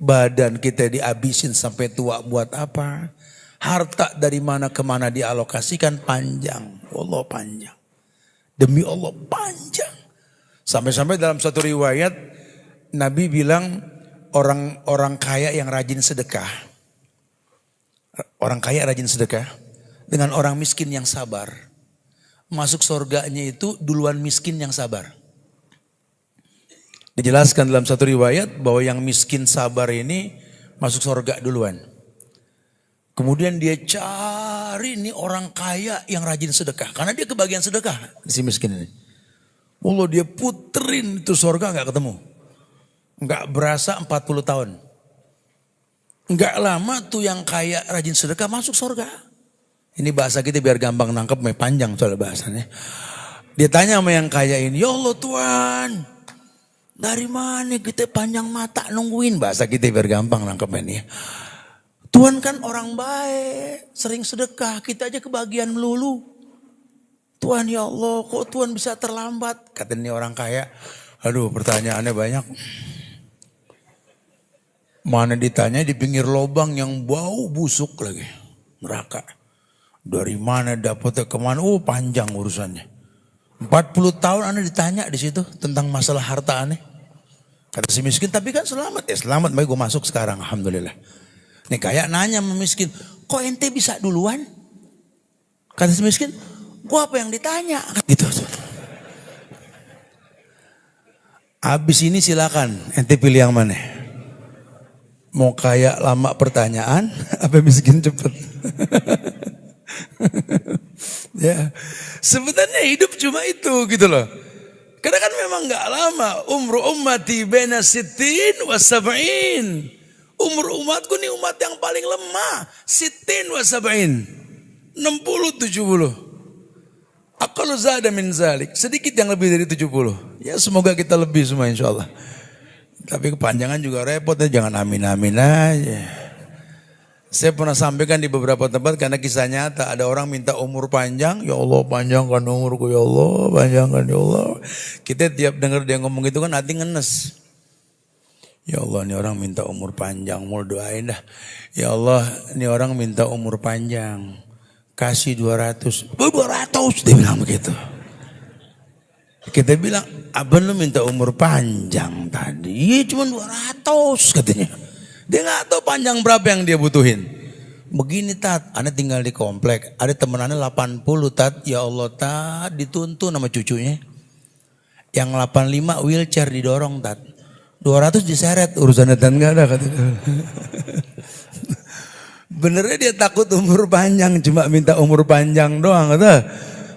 Badan kita dihabisin sampai tua buat apa? Harta dari mana ke mana dialokasikan panjang. Allah panjang. Demi Allah panjang. Sampai-sampai dalam satu riwayat Nabi bilang orang kaya yang rajin sedekah. Orang kaya rajin sedekah dengan orang miskin yang sabar. Masuk surganya itu duluan miskin yang sabar. Dijelaskan dalam satu riwayat bahwa yang miskin sabar ini masuk surga duluan. Kemudian dia cari nih orang kaya yang rajin sedekah. Karena dia kebagian sedekah si miskin ini. Allah dia puterin itu surga gak ketemu. Gak berasa 40 tahun. Gak lama tuh yang kaya rajin sedekah masuk surga. Ini bahasa kita biar gampang nangkep, panjang soal bahasanya. Dia tanya sama yang kaya ini, ya Allah Tuhan. Dari mana kita panjang mata nungguin, bahasa kita biar gampang nangkep ini. Tuhan kan orang baik, sering sedekah, kita aja kebagian melulu. Tuhan ya Allah, kok Tuhan bisa terlambat? Kata ini orang kaya, aduh pertanyaannya banyak. Mana ditanya di pinggir lubang yang bau busuk lagi, neraka. Dari mana dapatnya kemana? Oh panjang urusannya. 40 tahun Anda ditanya di situ tentang masalah harta aneh. Kata si miskin, tapi kan selamat. Ya selamat, baik gue masuk sekarang, alhamdulillah. Nih kayak nanya sama miskin, kok ente bisa duluan? Kata si miskin, gue apa yang ditanya? Gitu. Abis ini silakan, ente pilih yang mana? Mau kayak lama pertanyaan, apa miskin cepet? Ya, sebenarnya hidup cuma itu gitu loh. Karena kan memang gak lama. Umru ummati baina sittin wa sab'in. Umur umatku nih umat yang paling lemah. Sittin wa sab'in. 60-70. Aqallu zada min zalik. Sedikit yang lebih dari 70. Ya semoga kita lebih semua insya Allah. Tapi kepanjangan juga repot ya. Jangan amin-amin aja. Saya pernah sampaikan di beberapa tempat karena kisah nyata. Ada orang minta umur panjang. Ya Allah panjangkan umurku ya Allah. Panjangkan ya Allah. Kita tiap dengar dia ngomong gitu kan hati ngenes. Ya Allah ini orang minta umur panjang. Mau doain dah. Ya Allah ini orang minta umur panjang. Kasih 200. 200 dia bilang begitu. Kita bilang abang lu minta umur panjang tadi. Iya cuma 200 katanya. Dia gak tahu panjang berapa yang dia butuhin. Begini Tat, Anda tinggal di komplek. Ada temen Anda 80 Tat. Ya Allah Tat, dituntun sama cucunya. Yang 85 wheelchair didorong Tat. 200 diseret urusannya Tat gak ada katanya. Benernya dia takut umur panjang. Cuma minta umur panjang doang kata.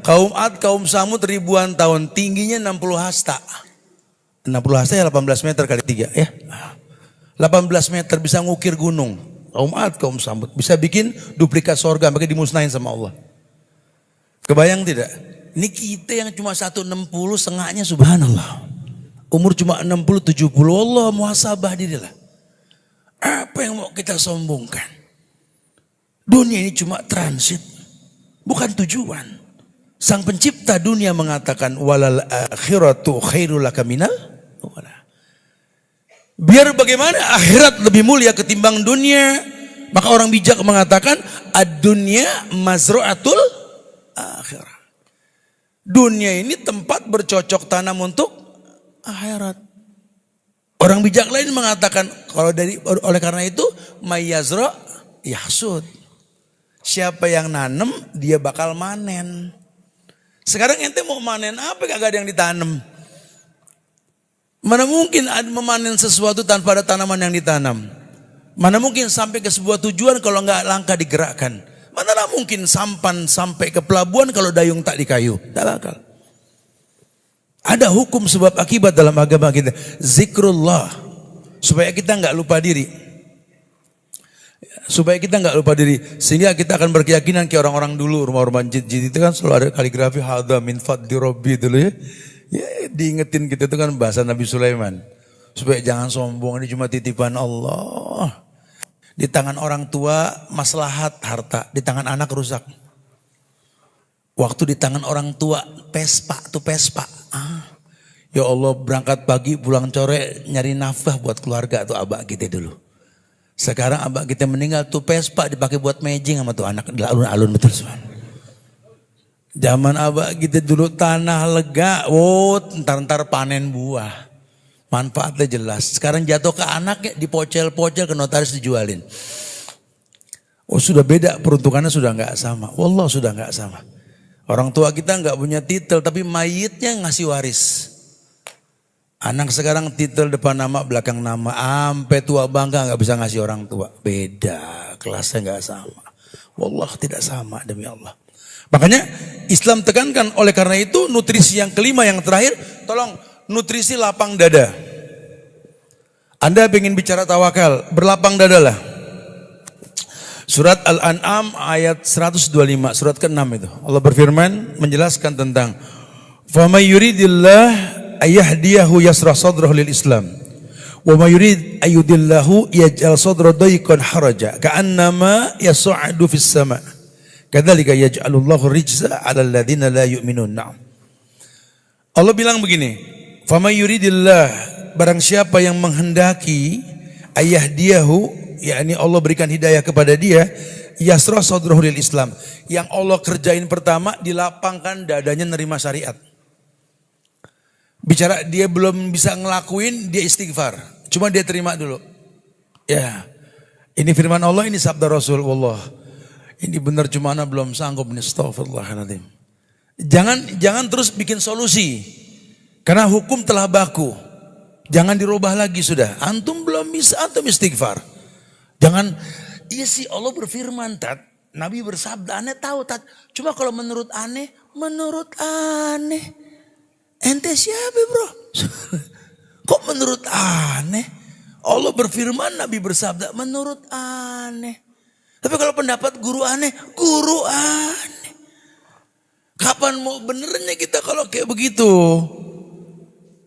Kaum Ad, kaum Samud ribuan tahun. Tingginya 60 hasta. 60 hasta ya 18 meter kali 3 ya. 18 meter bisa ngukir gunung. Kaum Ad, kaum Samud. Bisa bikin duplikat sorga. Makanya dimusnahin sama Allah. Kebayang tidak? Ini kita yang cuma 160 setengahnya subhanallah. Umur cuma 60-70. Allah muhasabah dirilah. Apa yang mau kita sombongkan? Dunia ini cuma transit. Bukan tujuan. Sang pencipta dunia mengatakan. Walal akhiratu khairul laka minal wala. Biar bagaimana akhirat lebih mulia ketimbang dunia. Maka orang bijak mengatakan ad-dunya mazru'atul akhirah. Dunia ini tempat bercocok tanam untuk akhirat. Orang bijak lain mengatakan oleh karena itu mayyazra yahsud. Siapa yang nanem dia bakal manen. Sekarang ente mau manen apa kagak ada yang ditanam. Mana mungkin memanen sesuatu tanpa ada tanaman yang ditanam. Mana mungkin sampai ke sebuah tujuan kalau nggak langkah digerakkan. Mana mungkin sampan sampai ke pelabuhan kalau dayung tak dikayu. Tak bakal. Ada hukum sebab akibat dalam agama kita. Zikrullah. Supaya kita nggak lupa diri. Supaya kita nggak lupa diri. Sehingga kita akan berkeyakinan kayak orang-orang dulu. Rumah-rumah jid-jid itu kan selalu ada kaligrafi. Hadha min fadli rabbi dulu ya. Ya, diingetin kita itu kan bahasa Nabi Sulaiman. Supaya jangan sombong, ini cuma titipan Allah. Di tangan orang tua maslahat harta, di tangan anak rusak. Waktu di tangan orang tua pespa tuh pespa. Ya Allah berangkat pagi pulang sore nyari nafkah buat keluarga tuh abah kita dulu. Sekarang abah kita meninggal tuh pespa dipakai buat mejing sama tuh anak alun-alun betul semua. Zaman abah kita dulu tanah lega, ntar panen buah. Manfaatnya jelas. Sekarang jatuh ke anaknya, dipocel-pocel ke notaris dijualin. Sudah beda, peruntukannya sudah nggak sama. Wallah sudah nggak sama. Orang tua kita nggak punya titel, tapi mayitnya ngasih waris. Anak sekarang titel depan nama, belakang nama. Sampai tua bangga nggak bisa ngasih orang tua. Beda, kelasnya nggak sama. Wallah tidak sama demi Allah. Makanya Islam tekankan oleh karena itu nutrisi yang kelima yang terakhir. Tolong nutrisi lapang dada. Anda ingin bicara tawakal, berlapang dadalah. Surat Al-An'am ayat 125, surat ke-6 itu. Allah berfirman menjelaskan tentang فَمَنْ يُرِيدِ اللَّهِ أَيَهْدِيَهُ يَسْرَ صَدْرَهُ لِلْإِسْلَامِ وَمَنْ يُرِيدْ أَيُّدِ اللَّهُ يَجْعَلْ صَدْرَهُ ضَيِّقًا حَرَجًا كَأَنَّمَا يَصَعَّدُ فِي السَّمَاءِ Kadzalika yaj'alullahu rijza 'alal ladzina la yu'minun. Allah bilang begini, "Faman yuridillah," barang siapa yang menghendaki ayahdiyahu, yakni Allah berikan hidayah kepada dia, yasra sadrahu lil Islam. Yang Allah kerjain pertama dilapangkan dadanya nerima syariat. Bicara dia belum bisa ngelakuin, dia istighfar. Cuma dia terima dulu. Ya. Ini firman Allah, ini sabda Rasulullah. Ini benar cuma anak belum sanggup nih, astagfirullahaladzim. Jangan terus bikin solusi. Karena hukum telah baku. Jangan dirubah lagi sudah. Antum belum bisa, antum istighfar. Jangan, iya sih Allah berfirman Tat. Nabi bersabda, aneh tahu Tat. Cuma kalau menurut aneh. Ente siapa bro? Kok menurut aneh? Allah berfirman, Nabi bersabda, menurut aneh. Tapi kalau pendapat guru aneh, guru aneh. Kapan mau benernya kita kalau kayak begitu?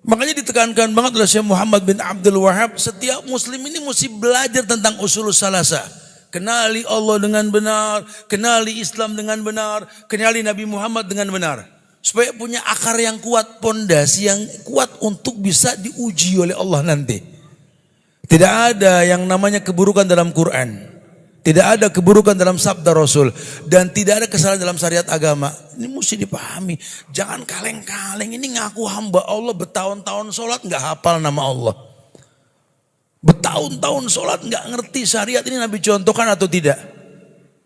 Makanya ditekankan banget oleh Syekh Muhammad bin Abdul Wahab, setiap muslim ini mesti belajar tentang usulus salasa. Kenali Allah dengan benar, kenali Islam dengan benar, kenali Nabi Muhammad dengan benar. Supaya punya akar yang kuat, pondasi yang kuat untuk bisa diuji oleh Allah nanti. Tidak ada yang namanya keburukan dalam Quran. Tidak ada keburukan dalam sabda Rasul. Dan tidak ada kesalahan dalam syariat agama. Ini mesti dipahami. Jangan kaleng-kaleng. Ini ngaku hamba Allah bertahun-tahun sholat gak hafal nama Allah. Bertahun-tahun sholat gak ngerti syariat ini Nabi contohkan atau tidak.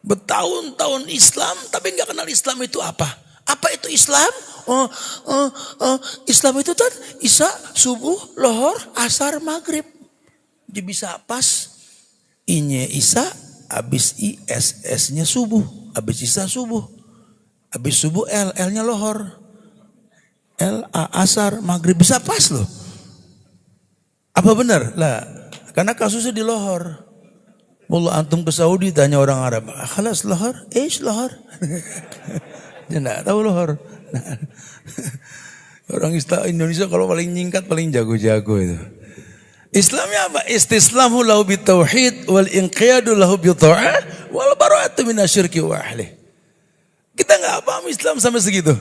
Bertahun-tahun Islam tapi gak kenal Islam itu apa. Apa itu Islam? Islam itu kan Isya, subuh, lohor, asar, maghrib. Dia bisa pas I-nya Isya, habis I, S-nya subuh, habis Isya subuh, habis subuh L-nya lohor, L-A asar, maghrib, bisa pas loh. Apa benar? Lah, karena kasusnya di lohor. Wallah antum ke Saudi tanya orang Arab, khalas lohor, lohor. Dia enggak tahu lohor. Nah, orang Indonesia kalau paling nyingkat paling jago-jago itu. Islamnya apa? Istislamu lahu bitauhid wal inqiyadu lahu bita'ah wal bara'atu minasyirki wa ahli. Kita enggak paham Islam sampai segitu.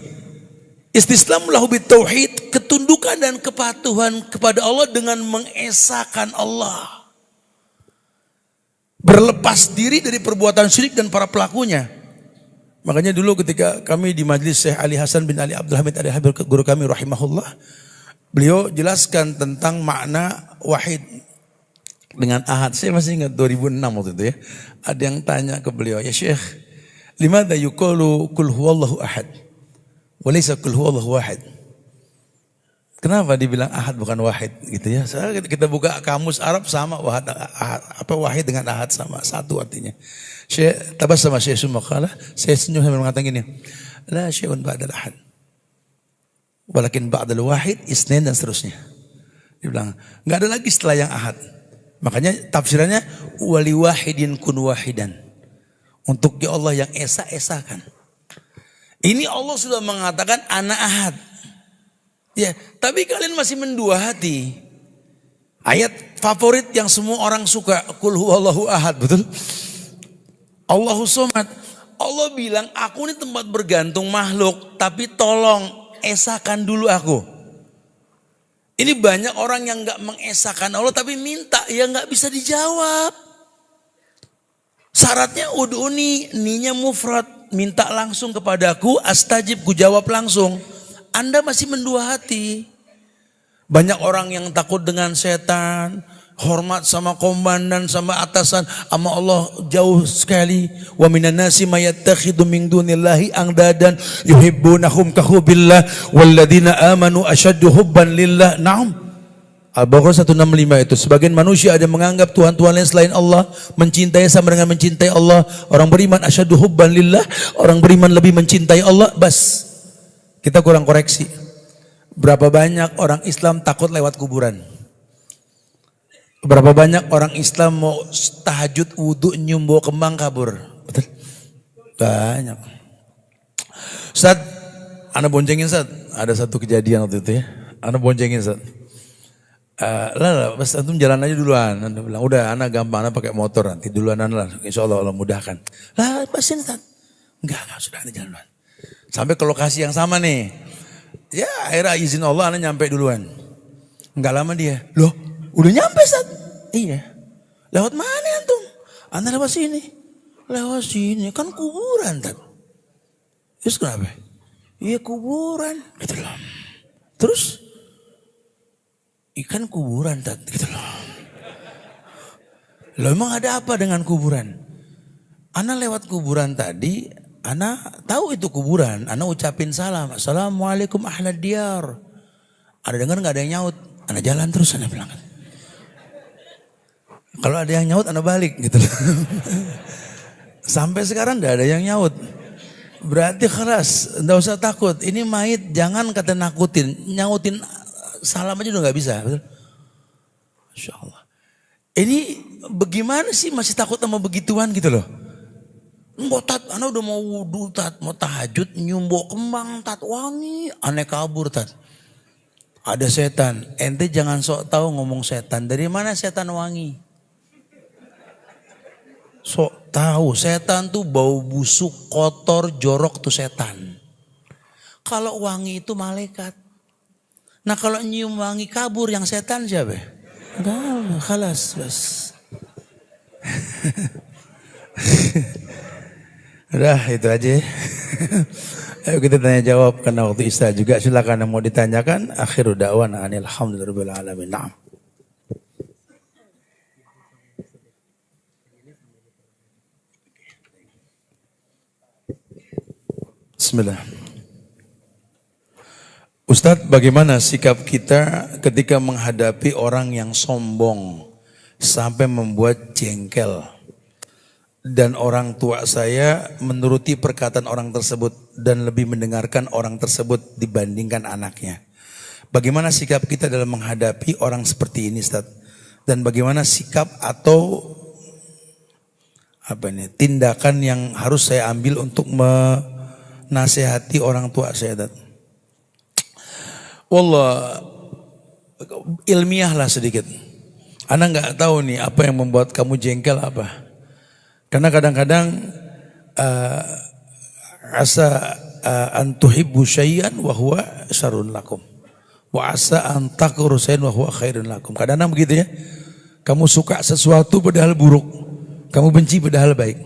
Istislamu lahu bitauhid, ketundukan dan kepatuhan kepada Allah dengan mengesahkan Allah. Berlepas diri dari perbuatan syirik dan para pelakunya. Makanya dulu ketika kami di majlis Syekh Ali Hasan bin Ali Abdul Hamid Al-Habib guru kami rahimahullah, beliau jelaskan tentang makna wahid dengan ahad. Saya masih ingat 2006 waktu itu ya. Ada yang tanya ke beliau, ya Syekh, limadha yuqalu kul huwallahu ahad wa laysa kul huwallahu wahid? Kenapa dibilang ahad bukan wahid gitu ya? Soalnya kita buka kamus Arab sama wahid, apa wahid dengan ahad sama, satu artinya. Syekh tabassama Syekh Sumakala, saya senyum sambil mengatakan gini, la syai'un ba'dal ahad. Walakin ba'dal wahid, isnin dan seterusnya. Dia bilang, enggak ada lagi setelah yang ahad. Makanya tafsirannya wali wahidin kun wahidan. Untuk ya Allah yang esa-esakan. Ini Allah sudah mengatakan ana ahad. Ya, tapi kalian masih mendua hati. Ayat favorit yang semua orang suka, qul huwallahu ahad, betul? Allahu somad. Allah bilang, aku ini tempat bergantung makhluk, tapi tolong esakan dulu aku. Ini banyak orang yang gak mengesahkan Allah tapi minta, ya gak bisa dijawab. Syaratnya ud'uni, ninya mufrad, minta langsung kepadaku, astajib, ku jawab langsung. Anda masih mendua hati. Banyak orang yang takut dengan setan, hormat sama komandan, sama atasan, sama Allah jauh sekali. Wa minan nasi mayattakhidhu min dunillahi angdadan yuhibbunahum kahubbillah walladzina amanu asyaddu hubban lillah. Naam. Al-Baqarah 165 itu. Sebagian manusia ada yang menganggap Tuhan-Tuhan lain selain Allah, mencintai sama dengan mencintai Allah. Orang beriman asyaddu hubban lillah, orang beriman lebih mencintai Allah. Bas. Kita kurang koreksi. Berapa banyak orang Islam takut lewat kuburan? Berapa banyak orang Islam mau tahajud wudhu nyium bawa kembang kabur? Betul? Banyak. Ustaz, Anda boncengin Ustaz. Ada satu kejadian waktu itu ya. Anda boncengin Ustaz. Mas antum jalan aja duluan. Anda bilang, udah Anda gampang, Anda pakai motor nanti duluan Anda lah. Insya Allah Allah mudahkan. Lah, pasin Ustaz. Enggak, sudah Anda jalan duluan. Sampai ke lokasi yang sama nih. Ya akhirnya izin Allah Anda nyampe duluan. Enggak lama dia. Loh, udah nyampe Ustaz? Iya. Lewat mana antum? Anda lewat sini. Lewat sini. Kan kuburan Ustaz. Terus kenapa? Iya kuburan. Gitu loh. Terus? Ikan kuburan Ustaz. Gitu loh. Loh emang ada apa dengan kuburan? Ana lewat kuburan tadi. Ana tahu itu kuburan. Ana ucapin salam. Assalamualaikum ahlad diyar. Ada dengar gak ada yang nyaut? Ana jalan terus Ana bilang. Kalau ada yang nyaut Ana balik gitu. Sampai sekarang gak ada yang nyaut. Berarti keras. Gak usah takut. Ini mayit jangan kata nakutin. Nyautin salam aja udah gak bisa. Betul? Masya Allah. Ini bagaimana sih masih takut sama begituan gitu loh. Mbok tat, ana udah mau wudu tat, mau tahajud nyumbok kembang tat wangi, aneh kabur tat. Ada setan, ente jangan sok tahu ngomong setan. Dari mana setan wangi? Sok tahu, setan tuh bau busuk, kotor, jorok tuh setan. Kalau wangi itu malaikat. Nah kalau nyium wangi kabur yang setan siapa? Enggak, khalas bas. Udah itu aja. Ayo kita tanya jawab karena waktu istirahat juga. Silakan yang mau ditanyakan. Akhiru da'wana alhamdulillahirabbil alamin. Naam. Bismillah. Ustadz, bagaimana sikap kita ketika menghadapi orang yang sombong sampai membuat jengkel? Dan orang tua saya menuruti perkataan orang tersebut dan lebih mendengarkan orang tersebut dibandingkan anaknya. Bagaimana sikap kita dalam menghadapi orang seperti ini, Ustadz? Dan bagaimana sikap atau tindakan yang harus saya ambil untuk menasehati orang tua saya, Ustadz? Wallah, ilmiah lah sedikit. Ana nggak tahu nih apa yang membuat kamu jengkel apa. Karena kadang-kadang asa an tuhibbu syai'an wa huwa syarrun lakum. Wa asa an takrahu syai'an wa huwa khairun lakum. Kadang-kadang begitu ya. Kamu suka sesuatu padahal buruk. Kamu benci padahal baik.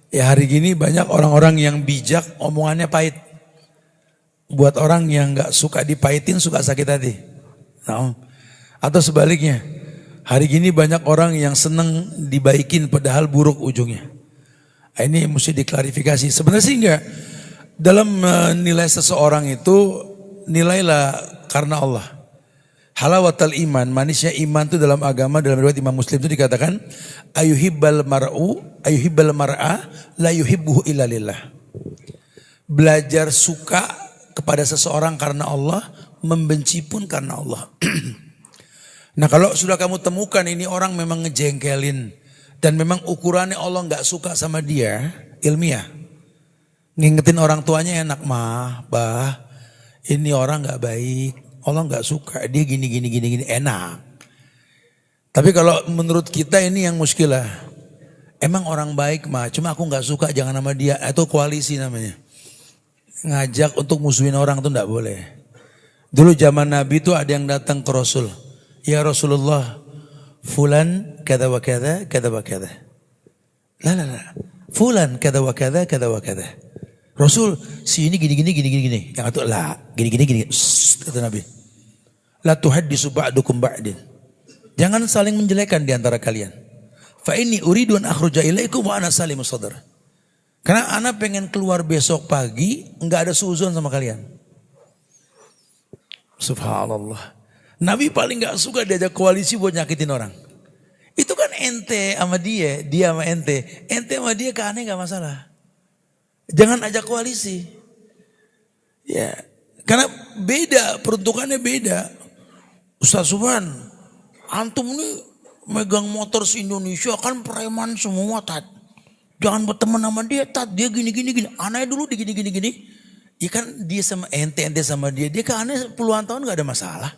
Ya hari gini banyak orang-orang yang bijak omongannya pahit. Buat orang yang gak suka dipahitin suka sakit hati. Nah, atau sebaliknya. Hari gini banyak orang yang senang dibaikin padahal buruk ujungnya. Ini mesti diklarifikasi. Sebenarnya sih enggak. Dalam menilai seseorang itu nilailah karena Allah. Halawatul iman, manisnya iman itu dalam agama, dalam riwayat Imam Muslim itu dikatakan ayuhibbal mar'a la yuhibbuhu illa lillah. Belajar suka kepada seseorang karena Allah, membenci pun karena Allah. Nah kalau sudah kamu temukan ini orang memang ngejengkelin dan memang ukurannya Allah nggak suka sama dia, ilmiah. Ngingetin orang tuanya enak bah, ini orang nggak baik, Allah nggak suka, dia gini enak. Tapi kalau menurut kita ini yang muskilah, emang orang baik cuma aku nggak suka jangan sama dia, itu koalisi namanya. Ngajak untuk musuhin orang tuh nggak boleh. Dulu zaman Nabi itu ada yang datang ke Rasul. Ya Rasulullah, fulan kada wa kada, kada wa kada. La. Fulan kada wa kada, kada wa kada. Rasul, si ini gini. Yang itu la, gini. Kata Nabi. La tuhaddisu ba'dukum ba'din. Jangan saling menjelekkan di antara kalian. Fa inni uridu an akhruja ilaikum wa ana salimus sadr. Karena ana pengen keluar besok pagi, enggak ada suuzon sama kalian. Subhanallah. Nabi paling gak suka diajak koalisi buat nyakitin orang. Itu kan ente sama dia sama ente. Ente sama dia ke aneh gak masalah. Jangan ajak koalisi. Ya, karena beda, peruntukannya beda. Ustaz Subhan, antum nih megang motor se-Indonesia kan preman semua tat. Jangan berteman sama dia tat, dia gini. Aneh dulu di gini. Ya kan dia sama ente sama dia ke aneh puluhan tahun gak ada masalah.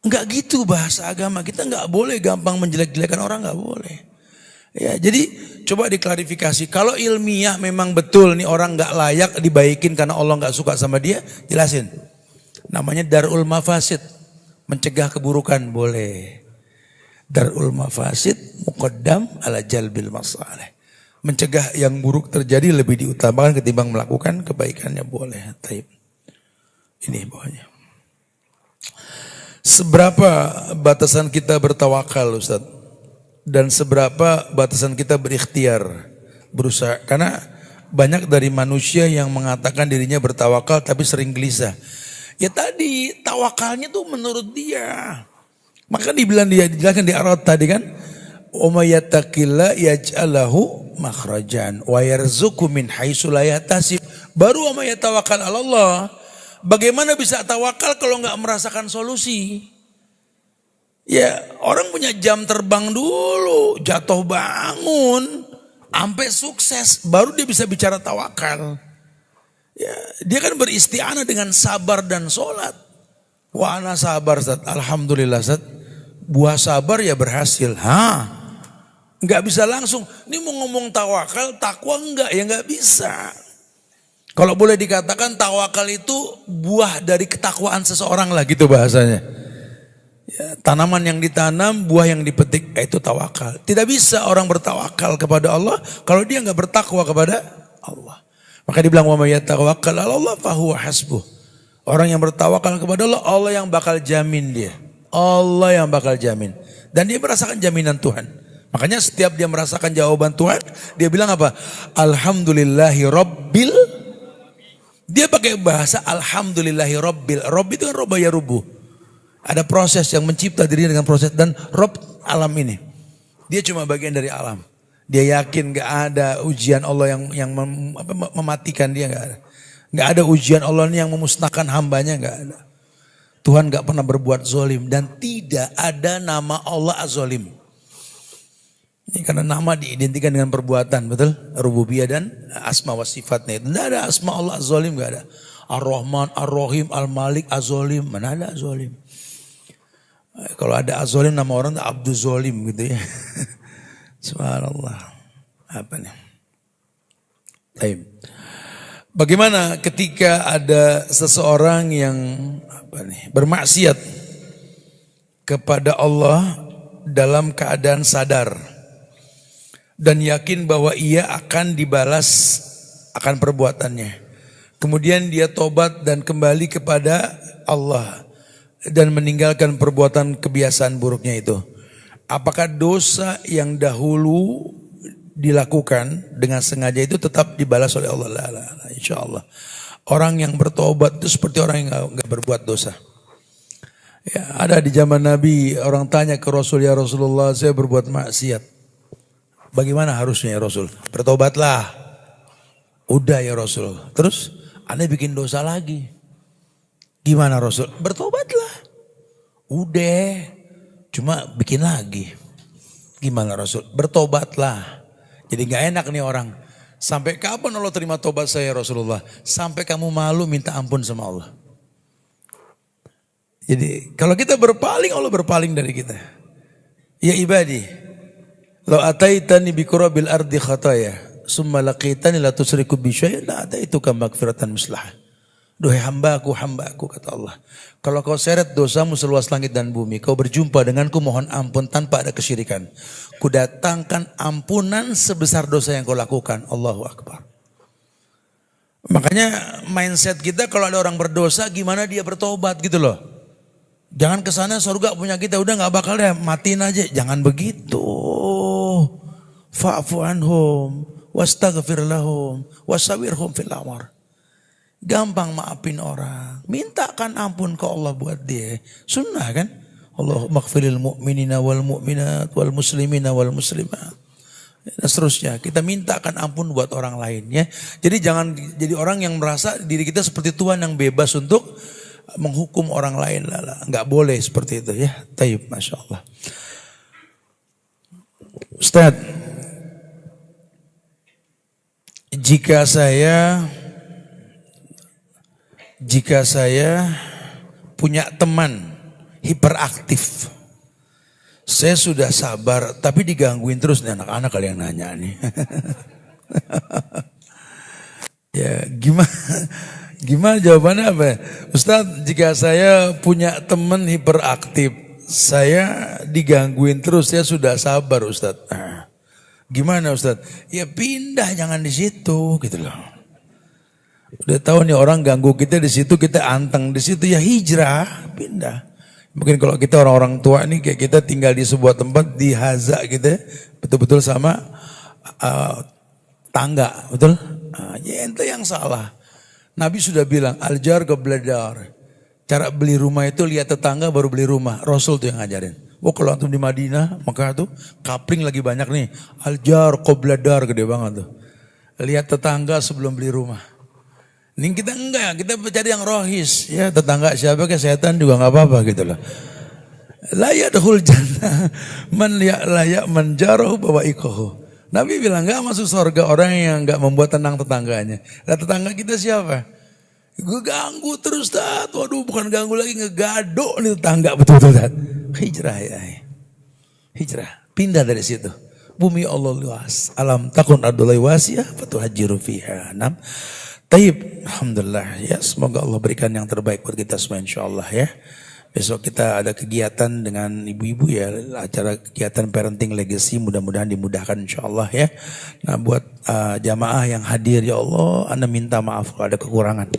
Enggak gitu bahasa agama. Kita enggak boleh gampang menjelek-jelekan orang, enggak boleh. Ya, jadi coba diklarifikasi. Kalau ilmiah memang betul nih orang enggak layak dibaikin karena Allah enggak suka sama dia, jelasin. Namanya darul mafasid, mencegah keburukan boleh. Darul mafasid muqaddam ala jalbil masalih. Mencegah yang buruk terjadi lebih diutamakan ketimbang melakukan kebaikannya boleh. Taib. Ini bawahnya. Seberapa batasan kita bertawakal Ustaz? Dan seberapa batasan kita berikhtiar, berusaha? Karena banyak dari manusia yang mengatakan dirinya bertawakal tapi sering gelisah. Ya tadi tawakalnya tuh menurut dia. Maka dijelaskan di Arad tadi kan, "Wa may yattaqilla yaj'alahu makhrajan wa yarzuqhu min haitsu la yahtasib." Baru wa may yatawakkal 'ala Allah. Bagaimana bisa tawakal kalau nggak merasakan solusi? Ya orang punya jam terbang dulu, jatuh bangun, sampai sukses, baru dia bisa bicara tawakal. Ya, dia kan beristi'anah dengan sabar dan sholat. Wa ana sabar Ustaz, alhamdulillah Ustaz. Buah sabar ya berhasil. Nggak bisa langsung, ini mau ngomong tawakal, takwa enggak, ya nggak bisa. Kalau boleh dikatakan tawakal itu buah dari ketakwaan seseorang lah gitu bahasanya. Ya, tanaman yang ditanam, buah yang dipetik, itu tawakal. Tidak bisa orang bertawakal kepada Allah kalau dia nggak bertakwa kepada Allah. Maka dibilang wa may yatawakkal 'ala Allah fahuwa hasbuh. Orang yang bertawakal kepada Allah, Allah yang bakal jamin dia. Allah yang bakal jamin. Dan dia merasakan jaminan Tuhan. Makanya setiap dia merasakan jawaban Tuhan, dia bilang apa? Alhamdulillahi Rabbil. Dia pakai bahasa Alhamdulillahi Rabbil. Rabb itu kan roba ya rubuh. Ada proses yang mencipta dirinya dengan proses. Dan Rabb alam ini. Dia cuma bagian dari alam. Dia yakin gak ada ujian Allah yang mematikan dia, gak ada. Gak ada ujian Allah ini yang memusnahkan hambanya, gak ada. Tuhan gak pernah berbuat zolim. Dan tidak ada nama Allah az-zolim. Ini karena nama diidentikan dengan perbuatan, betul? Rububiyah dan asma wa sifatnya. Tidak ada asma Allah az-zolim, gak ada. Ar-Rahman, Ar-Rahim, Al-Malik, Az-Zolim. Mana ada Az-Zolim? Kalau ada Az-Zolim nama orang itu Abdul Zolim gitu ya. Subhanallah. Apa nih? Baik. Bagaimana ketika ada seseorang yang bermaksiat kepada Allah dalam keadaan sadar dan yakin bahwa ia akan dibalas akan perbuatannya. Kemudian dia tobat dan kembali kepada Allah dan meninggalkan perbuatan kebiasaan buruknya itu. Apakah dosa yang dahulu dilakukan dengan sengaja itu tetap dibalas oleh Allah? Insya Allah. Orang yang bertobat itu seperti orang yang nggak berbuat dosa. Ya, ada di zaman Nabi orang tanya ke Rasul, ya Rasulullah saya berbuat maksiat. Bagaimana harusnya ya Rasul? Bertobatlah. Udah ya Rasul. Terus Anda bikin dosa lagi. Gimana Rasul? Bertobatlah. Udah. Cuma bikin lagi. Gimana Rasul? Bertobatlah. Jadi gak enak nih orang. Sampai kapan Allah terima tobat saya Rasulullah? Sampai kamu malu minta ampun sama Allah. Jadi kalau kita berpaling, Allah berpaling dari kita. Ya ibadi, law ataitani bi qurabil ardi khataya, summa laqitani la tusriku bi syai'in la ataituka maghfiratan mislah. Duhai hambaku, kata Allah. Kalau kau seret dosamu seluas langit dan bumi, kau berjumpa denganku mohon ampun tanpa ada kesyirikan. Kudatangkan ampunan sebesar dosa yang kau lakukan. Allahu Akbar. Makanya mindset kita kalau ada orang berdosa gimana dia bertobat gitu loh. Jangan kesana surga punya kita, udah gak bakal deh, matiin aja. Jangan begitu. Fa'fu anhum, wastaghfir lahum, wasawirhum fil amr. Gampang maafin orang. Mintakan ampun ke Allah buat dia. Sunnah kan? Allahumma ighfiril mu'minina wal mu'minat wal muslimina wal muslimat. Dan seterusnya. Kita mintakan ampun buat orang lain ya. Jadi jangan jadi orang yang merasa diri kita seperti Tuhan yang bebas untuk menghukum orang lain. Enggak boleh seperti itu ya. Tayyib, Masya Allah. Ustaz, jika saya punya teman hiperaktif, saya sudah sabar tapi digangguin terus nih anak-anak kali yang nanya nih. Ya gimana jawabannya apa? Ustadz, jika saya punya teman hiperaktif, saya digangguin terus, saya sudah sabar Ustadz. Nah, gimana Ustadz? Ya pindah, jangan di situ gitu loh. Udah tahu nih orang ganggu kita di situ, kita anteng di situ, ya hijrah, pindah. Mungkin kalau kita orang-orang tua nih kayak kita tinggal di sebuah tempat di haza gitu ya, betul-betul sama tangga, betul? Ya ente yang salah. Nabi sudah bilang al-jar qabladar. Cara beli rumah itu lihat tetangga baru beli rumah. Rasul tuh yang ngajarin. Oh kalau antum di Madinah, maka tuh kapling lagi banyak nih. Al-jar qabladar gede banget tuh. Lihat tetangga sebelum beli rumah. Ini kita enggak, kita cari yang rohis. Ya tetangga siapa ke setan juga enggak apa-apa gitu loh. La yadkhul jannah man la man jarahu bawaikahu. Nabi bilang enggak masuk surga orang yang enggak membuat tenang tetangganya. Nah, tetangga kita siapa? Gue ganggu terus Tat. Waduh, bukan ganggu lagi, ngegado nih tetangga betul-betul Tat. Hijrah ya. Hijrah. Pindah dari situ. Bumi Allah luas. Alam takun ardulai wasiyah fatuhajiru fiha. Nam. Taib. Alhamdulillah ya. Semoga Allah berikan yang terbaik buat kita semua insyaallah ya. Besok kita ada kegiatan dengan ibu-ibu ya, acara kegiatan parenting legacy, mudah-mudahan dimudahkan insyaallah ya. Nah buat jamaah yang hadir ya Allah, Anda minta maaf kalau ada kekurangan.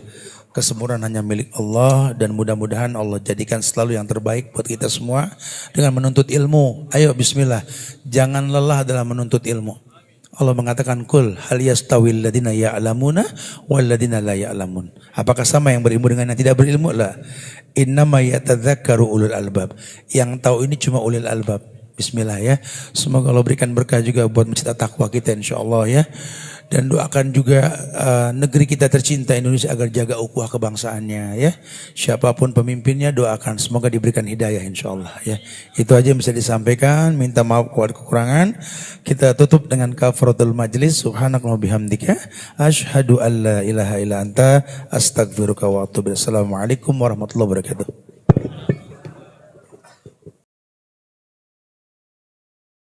Kesempurnaan hanya milik Allah dan mudah-mudahan Allah jadikan selalu yang terbaik buat kita semua dengan menuntut ilmu. Ayo bismillah, jangan lelah dalam menuntut ilmu. Allah mengatakan kul hal yastawil ladina ya'lamuna wal ladina la ya'lamun. Apakah sama yang berilmu dengan yang tidak berilmu? La. Innama yatadzakkaru ulul albab. Yang tahu ini cuma ulul albab. Bismillah ya. Semoga Allah berikan berkah juga buat masjid takwa kita insyaallah ya. Dan doakan juga negeri kita tercinta Indonesia agar jaga ukhuwah kebangsaannya ya. Siapapun pemimpinnya doakan semoga diberikan hidayah insyaallah ya. Itu aja yang bisa disampaikan. Minta maaf kalau ada kekurangan. Kita tutup dengan kafaratul majlis. Subhanakallahumma bihamdika asyhadu an la ilaha illa anta astaghfiruka wa atubu ilaik. Assalamualaikum warahmatullahi wabarakatuh.